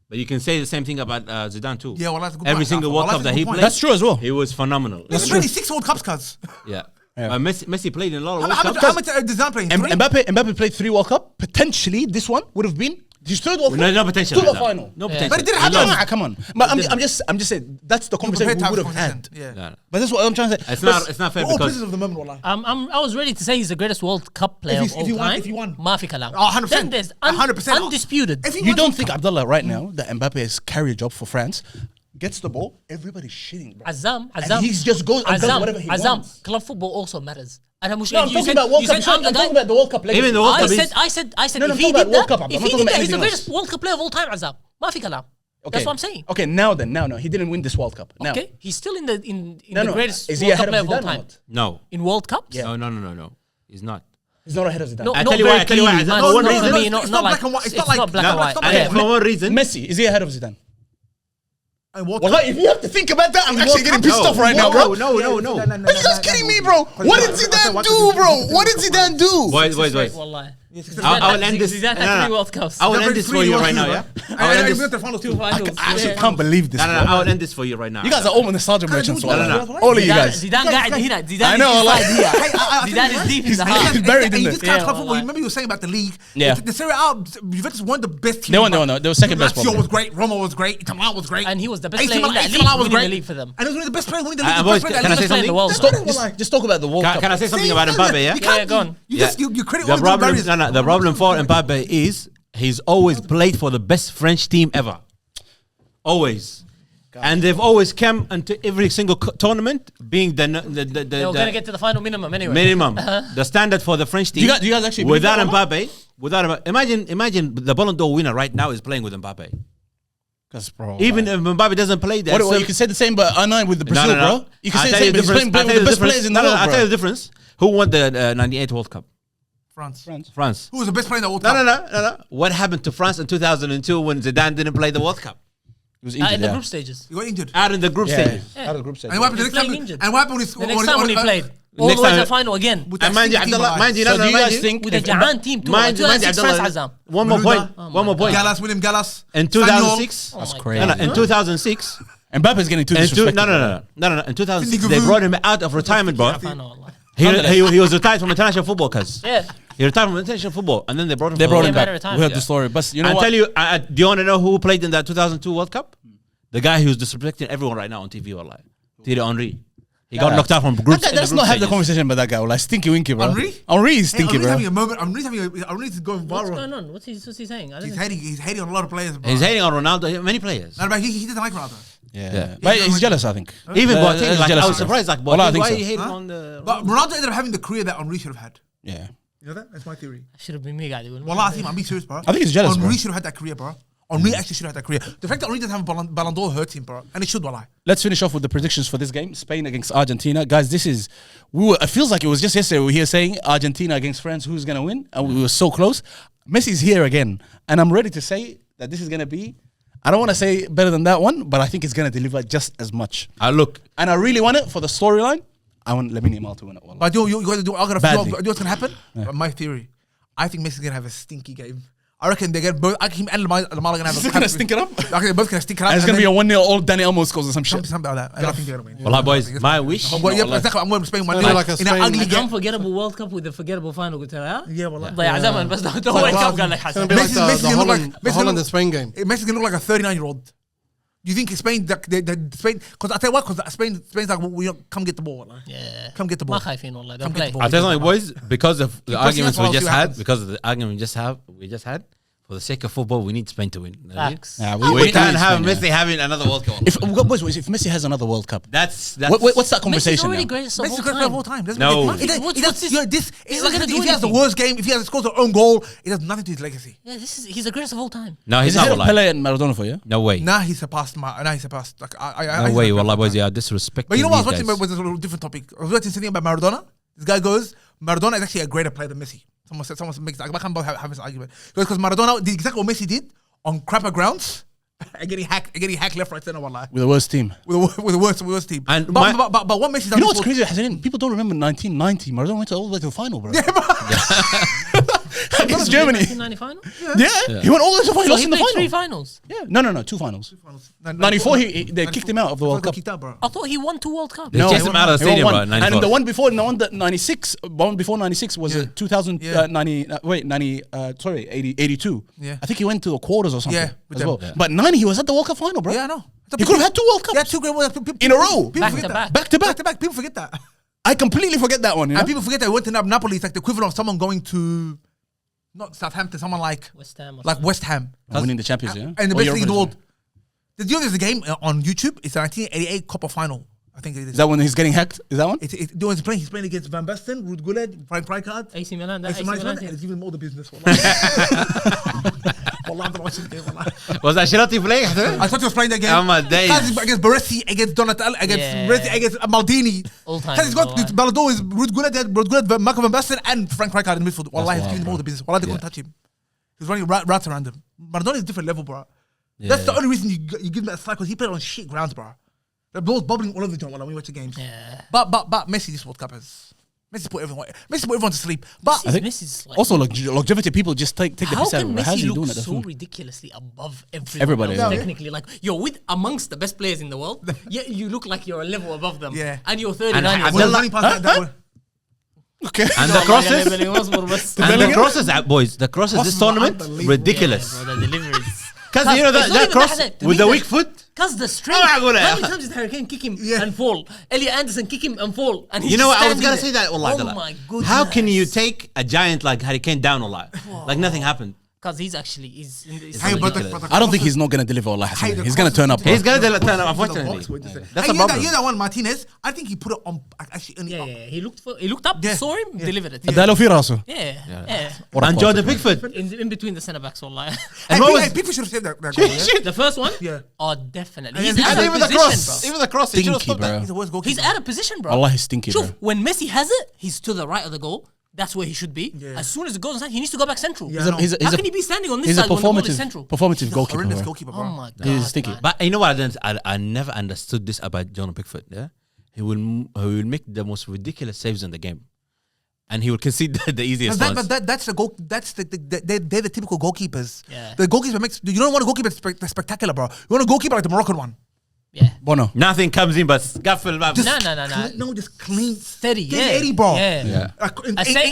but you can say the same thing about Zidane too. Yeah, well, that's a good Every point. single Well, World that's Cup a that good he point. played, That's true as well. he was phenomenal. There's only 6 World Cups, cuz. Yeah. Yeah. Messi played in a lot of How World much Cups. does Zidane play? And 3? Mbappe played 3 World Cup. Potentially, this one would have been his 3rd World Cup. No potential. To the Azam. final. No Yeah. potential. But it didn't He happen. lost. Come on. But I'm just saying that's the conversation we would have had. Yeah. No. But that's what I'm trying to say. It's But not fair We're all because prisoners of the moment, wallah. I was ready to say he's the greatest World Cup player of If all he won- time. if he won. Mafi kalam. Oh, 100%. Then there's 100%. undisputed. If he you won don't World think Cup- Abdullah right now that Mbappe's carry job for France gets the ball, everybody's shitting, bro. Azam, And he just goes and does whatever he wants. club football also matters. And I'm No, I'm talking about World Cup. I'm talking about the World Cup legacy. Even the World I Cup said, is- I said, No, I'm if he talking about did World that, Cup, I'm if not he talking did about that, he's the anything greatest else. World Cup player of all time, Azam. Mafi kalam. That's what I'm saying. Okay, now, he didn't win this World Cup. Now. Okay, he's still in the No. greatest Is he World Cup ahead player of of all Zidane or time. not? no. In World Cups? No. He's not. He's not ahead of Zidane. No, I not tell you very why, I tell you why, clearly, Azam. man. No, one Not reason- for me, it's not not like black and white. It's it's not not black and like- white. it's not And like- for one reason, Messi, is he ahead of Zidane? And World Well, Cup- if you have to think about that, I'm actually getting pissed No. off right now, bro. No. Are you guys kidding me, bro? What did Zidane do, bro? What did Zidane do? Boys. Wallahi. I will end this. Zidane no, had no. 3 World Cups. I will end this for you right now, yeah? I will end this. the final 2 finals. I actually can't believe this. No, bro. I will end this for you right now. You guys are all nostalgia merchants. No, والله. All of you guys. Zidane قاعد هنا. Zidane I know, is like- inside here. Zidane is deep in the heart. He's buried in and you there. just can't Yeah, club football. wallahi. Remember you were saying about the league. Yeah. The Serie A, Juventus won the best team. They won. They were second best, Lazio probably. was great. Roma was great. Italia was great. And he was the best AC player in that AC league, Milan was winning great. the league for them. And he was one of the best players winning the league. boys, the best player can I in say the league. something? World Just Cup. Just talk about the World Cup. Can I say something about Mbappe, yeah? You can't- Yeah, go on. You credit The all the problem, barriers. the problem for Mbappe is he's always played for the best French team ever. Always. And they've always come into every single tournament being They were going to get to the final minimum anyway. minimum. The standard for the French team. Do you guys actually believe without that, Mbappe, imagine the Ballon d'Or winner right now is playing with Mbappe. Because, bro, Even if Mbappe doesn't play there. Well, you can say the same about R9 with the Brazil, bro. You can I'll say the tell same, you but he's playing I'll with tell the you best players in the No, world, I'll tell you bro. the difference. Who won the 98 World Cup? France. France. Who was the best player in the World No, Cup? no. What happened to France in 2002 when Zidane didn't play the World Cup? He was In injured, the yeah. group stages. He got injured. Out in the group stage. Out of the group stage. And what happened the He's next time? playing injured. And what happened The next time when he played. All Next the way to time- the final again. with And that mind you, stinky team, Abdullah, mind you, So no, do you mind guys you, think With a if giant team too. mind you, 2006 Abdullah, France Azam. one more Malouda. point. Oh One my more point. Gallas, William Gallas. In Sagnol. 2006, Oh my crazy. God. in 2006, Mbappe's getting too disrespectful. no. In 2006, Cindy they Gavou. brought him out of retirement, bro. I know, Allah. He was retired from international football, cuz. Yeah. He retired from international football, and then they brought him. They brought him Yeah, back. better time, We heard yeah. the story. But you know I what? tell you, do you want to know who played in that 2002 World Cup? The guy who's disrespecting everyone right now on TV, wallahi. Thierry Henry. He got knocked out from group. Let's not have the conversation about that guy. Like stinky winky, bro. Henry is stinky, Henry's bro. having a moment. Henry's going What's viral. going on? What's he saying? I He's don't know. hating on a lot of players, bro. He's hating on Ronaldo. Many players. No, but he doesn't like Ronaldo. Yeah. But he's jealous, I think. Even Boateng. that's Like, I jealousy, was bro. surprised. Like, Well, I Boateng, think why so. are you hating Huh? on the? But Ronaldo ended up having the career that Henry should have had. Yeah. You know that? That's my theory. Should have been me, guy. Well, I think I'm being serious, bro. I think he's jealous, bro. Henry should have had that career, bro. Henry actually should have had that career. The fact that Henry doesn't have a Ballon d'Or hurts him, bro. And it should, wallah. Let's finish off with the predictions for this game. Spain against Argentina. Guys, it feels like it was just yesterday we were here saying Argentina against France, who's going to win? And we were so close. Messi's here again. And I'm ready to say that this is going to be, I don't want to say better than that one, but I think it's going to deliver just as much. Look, And I really want it for the storyline. I want Lamine Yamal to win it. Wallah. But you got to do. I'm gonna Badly. do what's gonna happen. But my theory, I think Messi's gonna have a stinky game. I reckon they get both. Him and Lamar are gonna have. Is it gonna stink it up? I reckon they're both gonna stink it up. And it's going to be a 1-0 all Danny Elmo scores or some shit. something like that. And I think they're gonna win. well, boys, my wish. Well, yeah, exactly. I'm going to Spain 1-0 Maybe like a in an Spain- ugly An game. unforgettable World Cup with a forgettable final. قلت لها Yeah, well, ضيع زمن بس the World Cup قال لك It's gonna حسن. be like Messi's the gonna look Holland, like- the Messi's Holland gonna- and Spain game. Messi's gonna look like a 39-year-old. Do you think Spain, the Spain? Because I tell you what, because Spain's like, we come get the ball. Like. Yeah. Come get the ball. ما خايفين والله. Come Don't get play. the ball. I'll tell you something, boys. Because of the Keep arguments pressing we us, just I'll see what had, happens. because of the argument we just had, for the sake of football, we need Spain to win. You know what I mean? Facts. Nah, We can't need have Spain, yeah. Messi having another World Cup. If Messi has another World Cup, That's what's that Messi's conversation already now? greatest of Messi's all greatest of all time. time. Doesn't No. make it- What's it does- this- you know, this. he's It's not like gonna do if he has the anything. worst game, if he has scored their own goal, it has nothing to do with his legacy. Yeah, he's the greatest of all time. No, he's Is not it alive. Pele and Maradona for you? No way. Nah, he surpassed. Like No way. Wallah, boys, you are disrespecting But you know what I was these watching guys. was a little different topic. I was watching something about Maradona. This guy goes, Maradona is actually a greater player than Messi. Someone makes. I can't have this argument because Maradona did exactly what Messi did on crapper grounds and getting hacked left, right, center. Wallah, With the worst team. with the worst team. And but what Messi done? You know what's this crazy, Hassanin? People don't remember 1990. Maradona went all the way to the final, bro. Against Germany. 1990 final? Yeah, he went all the way to the final. So Lost he in the played final. 3 finals. Yeah, no, 2 finals. 94, they kicked him out of the World Cup. Kicked out, bro. I thought he won 2 World Cups. They chased him out of the he won stadium, bro. one. in 94. And the one before, the one that 96, one before 96 was 82. Yeah. I think he went to the quarters or something Yeah, with as them. well. Yeah. But 90, he was at the World Cup final, bro. Yeah, I know. He could have had 2 World Cups. Yeah, 2 great World Cups In a row. People Back forget to that. back. Back to back. Back to back. People forget that. I completely forget that one, you know? And people forget that he went to Napoli. It's like the equivalent of someone going to not Southampton, someone like West Ham. West Ham. Winning the Champions, yeah? And the Or best league in the Europe, world. Did you know there's a game on YouTube? It's the 1988 Coppa Final. I think it is. Is that when he's getting hacked? Is that one? He's playing against Van Basten, Ruud Gullit, Frank Rijkaard. AC Milan. AC AC Milan, Milan. and it's even more the business. Wallah, I'm watching the game. Wallah. Was that Shirati playing? I thought he was playing that game. Oh my days. Against Baresi, against Donatello, against Yeah. Baresi, against Maldini. All time. He's got Balado is Ruud Gullit, Marco Van Basten, and Frank Rijkaard in the midfield. Wallah, he's wild, giving them all bro. the business. Wallah, they couldn't touch him. He was running routes around him. Maradona is a different level, bro. That's the only reason you give him that slide, because he played on shit grounds, bro. The ball's bubbling all over the joint when we watch the games. Yeah. But Messi this World Cup has Messi put everyone to sleep. But I think Messi's like, also longevity, people just take the how piss out of can him. How's Messi he doing look it? That's so all. ridiculously above Everybody, else, yeah. technically? Like, you're with amongst the best players in the world, yet you look like you're a level above them. Yeah. And you're 39 And years when old. he's running past that way, Okay. And the crosses. And the crosses, boys. The crosses this Crosses were tournament, unbelievable. ridiculous. Bro, the deliveries. Because you know It's not that even cross that, to with me, the the- weak foot. Because the strength. Oh, How my God. many times did Harry Kane kick him Yeah. and fall? Elliot Anderson kick him and fall? And he's You know what? I was standing gonna there. say that. Wallah, Oh Wallah. my goodness. How can you take a giant like Harry Kane down? Wallah? Like nothing happened. Because he's actually he's Hey, but ridiculous. the I don't think he's not going to deliver Allah Hey, Hassan. the He's going to crosses turn up. into bro. He's gonna turn up, the box unfortunately. with the- That's Hey, a you know problem. that one, Martinez. I think he put it on actually. Yeah, he looked up, Yeah. saw him, Yeah. delivered it. ده لو في راسه. Yeah. And Jordan Pickford. In between the centre backs, والله. And what was Pickford should have saved that goal. Yeah? The first one? Yeah. Oh, definitely. And He's then out And of even the position, cross, bro. even the cross, he should have Stinky, stopped that. bro. He's the worst goalkeeper. He's out of position, bro. Allah, he's stinky, bro. Shuf, when Messi has it, he's to the right of the goal. That's where he should be. Yeah. As soon as it goes inside, he needs to go back central. Yeah. How can he be standing on this He's a side when the ball is performative, central? performative goalkeeper. Horrendous bro. goalkeeper, bro. Oh my god. He's stinky. man. But you know what? I never understood this about Jordan Pickford. Yeah, he will make the most ridiculous saves in the game, and he will concede the easiest ones. But that's the goal. That's they're the typical goalkeepers. Yeah. The goalkeeper makes. You don't want a goalkeeper that's spectacular, bro. You want a goalkeeper like the Moroccan one. Yeah. Bono. Nothing comes in but scuffle. No. No, just clean, Steady, yeah. Steady, bro. Yeah. Like,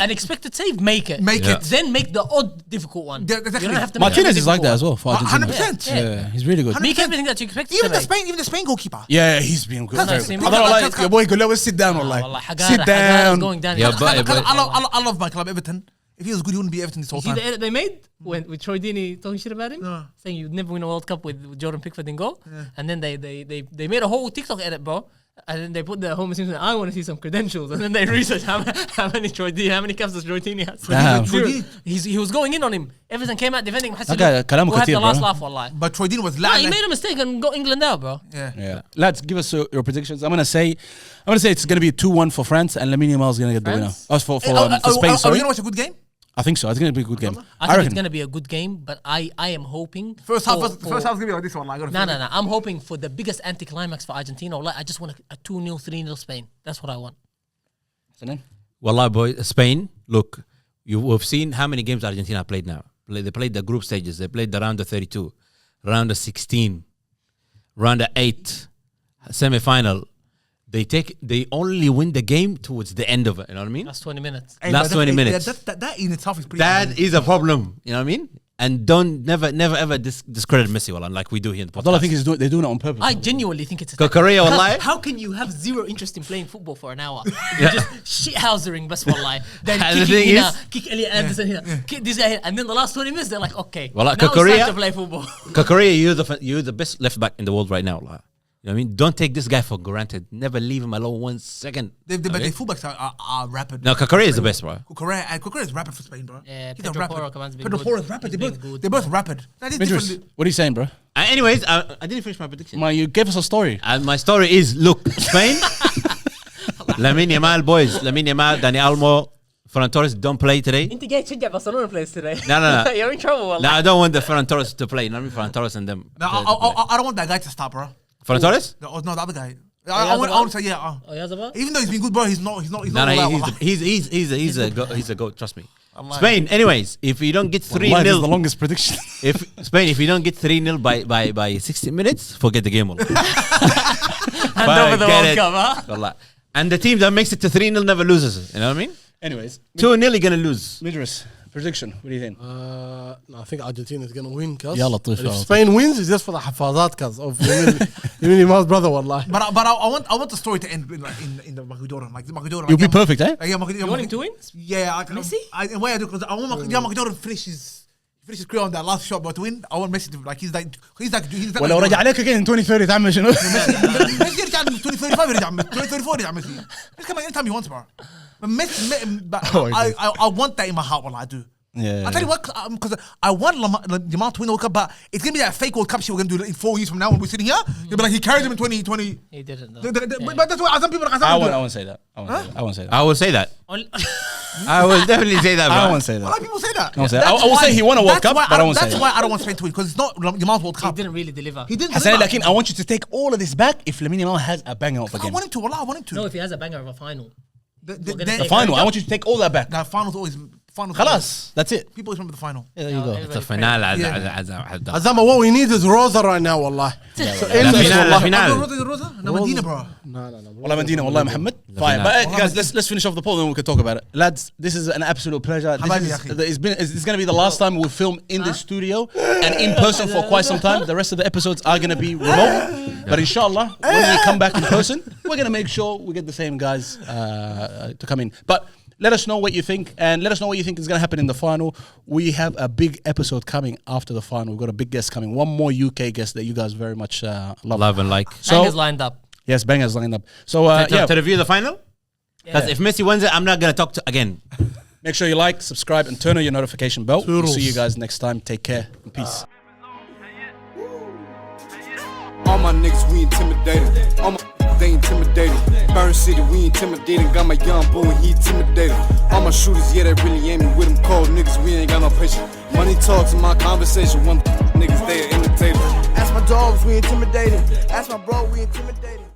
An expected save, make it. Make Yeah. it. Then make the odd difficult one. Yeah, exactly. You don't have to make Martinez the is like that as difficult well for Argentina. 100%. Yeah, he's really good. one. Make everything that you expect. Even the Spain goalkeeper. Yeah, he's been good. That's Very the same. good. I don't know, like, your boy Gullit, sit down, Wallah, like, Hagara- sit Hagara's down. going down. Yeah, Hagara- but- I love my club, Everton. If he was good, he wouldn't be Everton this whole You see time. the edit they made with Troy Deeney talking shit about him, No. saying you'd never win a World Cup with Jordan Pickford in goal, and then they made a whole TikTok edit, bro, and then they put the Homer Simpson. I want to see some credentials, and then they researched how many caps does Troy Deeney has. Damn. Zero. Troy He was going in on him. Everything came out defending him. That guy, كلامه Who had كتير, the last bro. laugh, wallahi. But Troy Deeney was Nah, he loud. made a mistake and got England out, bro. Yeah. Yeah. Lads, give us your predictions. I'm gonna say it's gonna be 2-1 for France, and Lamine Yamal is gonna get the winner. France? Us for Spain. Are we Sorry, gonna watch a good game? I think so. It's gonna be a good game. I think it's gonna be a good game, but I am hoping First half for- is gonna be like this one. Like, No. I'm hoping for the biggest anticlimax for Argentina. Like, I just want a 2-0, 3-0 Spain. That's what I want. Wallah, boy, Spain. Look, we've seen how many games Argentina played now. They played the group stages. They played the round of 32, round of 16, round of 8, semi-final. They only win the game towards the end of it. You know what I mean? That's 20 minutes. Hey, Last but 20 minutes. That in itself is pretty. That is a problem. You know what I mean? and don't never ever discredit Messi, wallah, like we do here in the podcast. Abdullah, I think they're doing it on purpose. I genuinely think it's a Korea, wallahi. How can you have zero interest in playing football for an hour? You're just shithousering bas wallahi. Then And the kick thing here, is- kick Elliot Anderson here, kick this guy here, and then the last 20 minutes they're like, okay, Wallah, now it's Korea- time to play football. Korea, you're the best left back in the world right now, wallah. You know what I mean? Don't take this guy for granted. Never leave him alone 1 second. But Okay? their fullbacks are rapid. No, Korea is the best, bro. Korea is rapid for Spain, bro. Yeah, He's Pedro a rapid. Porro command's been Pedro good. Porro is rapid. He's been good. They're both rapid. That is Idris, different. what are you saying, bro? Anyways, I didn't finish my prediction. You gave us a story. And my story is, look, Spain, Lamine Yamal, boys, Lamine Yamal, Dani Almo, Ferran Torres don't play today. Inti gay تشجع Barcelona players today. No. You're in trouble, No, wallah. I don't want the Ferran Torres to play. Not me, Ferran Torres and them. No, to play. I don't want that guy to stop, bro. Ferran Torres? No, the other guy. I Yazabal? want to say yeah. Oh, Yazabal? Even though he's been good, bro, he's not. No, all that, he's a goat. Trust me. Spain. Anyways, if you don't get 3-0, Wallahi, this is the longest prediction. if you don't get 3-0 by 60 minutes, forget the game. Wallah. Hand over the Forget World it. Cup, huh? Wallah. And the team that makes it to 3-0 never loses. You know what I mean? Anyways, 2-0 you're gonna lose. Idris, prediction. What do you think? No, I think Argentina is going to win, cuz. Ya Latif, If ya Latif. Spain wins, it's just for the hafazat, cuz. Of Lamine Yamal's brother, wallahi. But I want the story to end in the Michael Jordan. Like Michael Jordan. You'll like, be perfect, eh? Yeah, Michael, You want him to win? Yeah, Messi? The way I do, because I want Michael Jordan finish his career on that last shot, but to win, I want Messi to he's like ولو رجع عليك again in 2030 تعمل شنو؟ Messi يرجع 2035 يرجع 2034 يرجع Messi. He's coming anytime he wants, bro. But Messi, I want that in my heart, well, I do. Yeah. I tell you what, because I want Yamal to win the World Cup, but it's gonna be that fake World Cup shit we're gonna do in 4 years from now when we're sitting here. You'll be like, he carried him in 2020. He didn't, though. But that's why some people are I won't say that. I won't say that. I will say that. Only- I will definitely say that, bro. I won't say A lot that. of people say that. I won't say that. I will say he won a World Cup, but I won't say That's that. why I don't want Spain to win, because it's not Yamal's World he Cup. didn't really deliver. He didn't. Hassan deliver. Lakin, I want you to take all of this back if Lamine Yamal has a banger of a I game. want him to. Wallah, I want him to. No, if he has a banger of a final. The gonna The take final, I want you to take all that back. That finals always finals. خلاص, that's it. People always remember the final. There you go. It's a finale. Azama, what we need is Rosa right now, wallahi. So end this, La wallahi. final. Rosa, no Medina, bro. No. والله مدينة والله محمد. Fine, but guys, let's finish off the poll and then we can talk about it. Lads, this is an absolute pleasure. حبايبي This يا is, it's going to be the last time we film in the studio and in person for quite some time. The rest of the episodes are going to be remote, but inshallah, when we come back in person, we're going to make sure we get the same guys to come in. But let us know what you think, and let us know what you think is going to happen in the final. We have a big episode coming after the final. We've got a big guest coming, one more UK guest that you guys very much Love and like. Bangers lined up. Yes, bangers lined up. So To review the final? Because Yeah. if Messi wins it, I'm not going to talk to again. make sure you like, subscribe, and turn on your notification bell. We'll Toodles. see you guys next time. Take care and peace. All my niggas, we intimidated. All my they intimidated. Burn City, we intimidating. Got my young boy, he intimidated. All my shooters, yeah, they really aiming with them cold niggas. We ain't got no patience. Money talks in my conversation. One niggas, they are imitators. Ask my dogs, we intimidated. Ask my bro, we intimidated.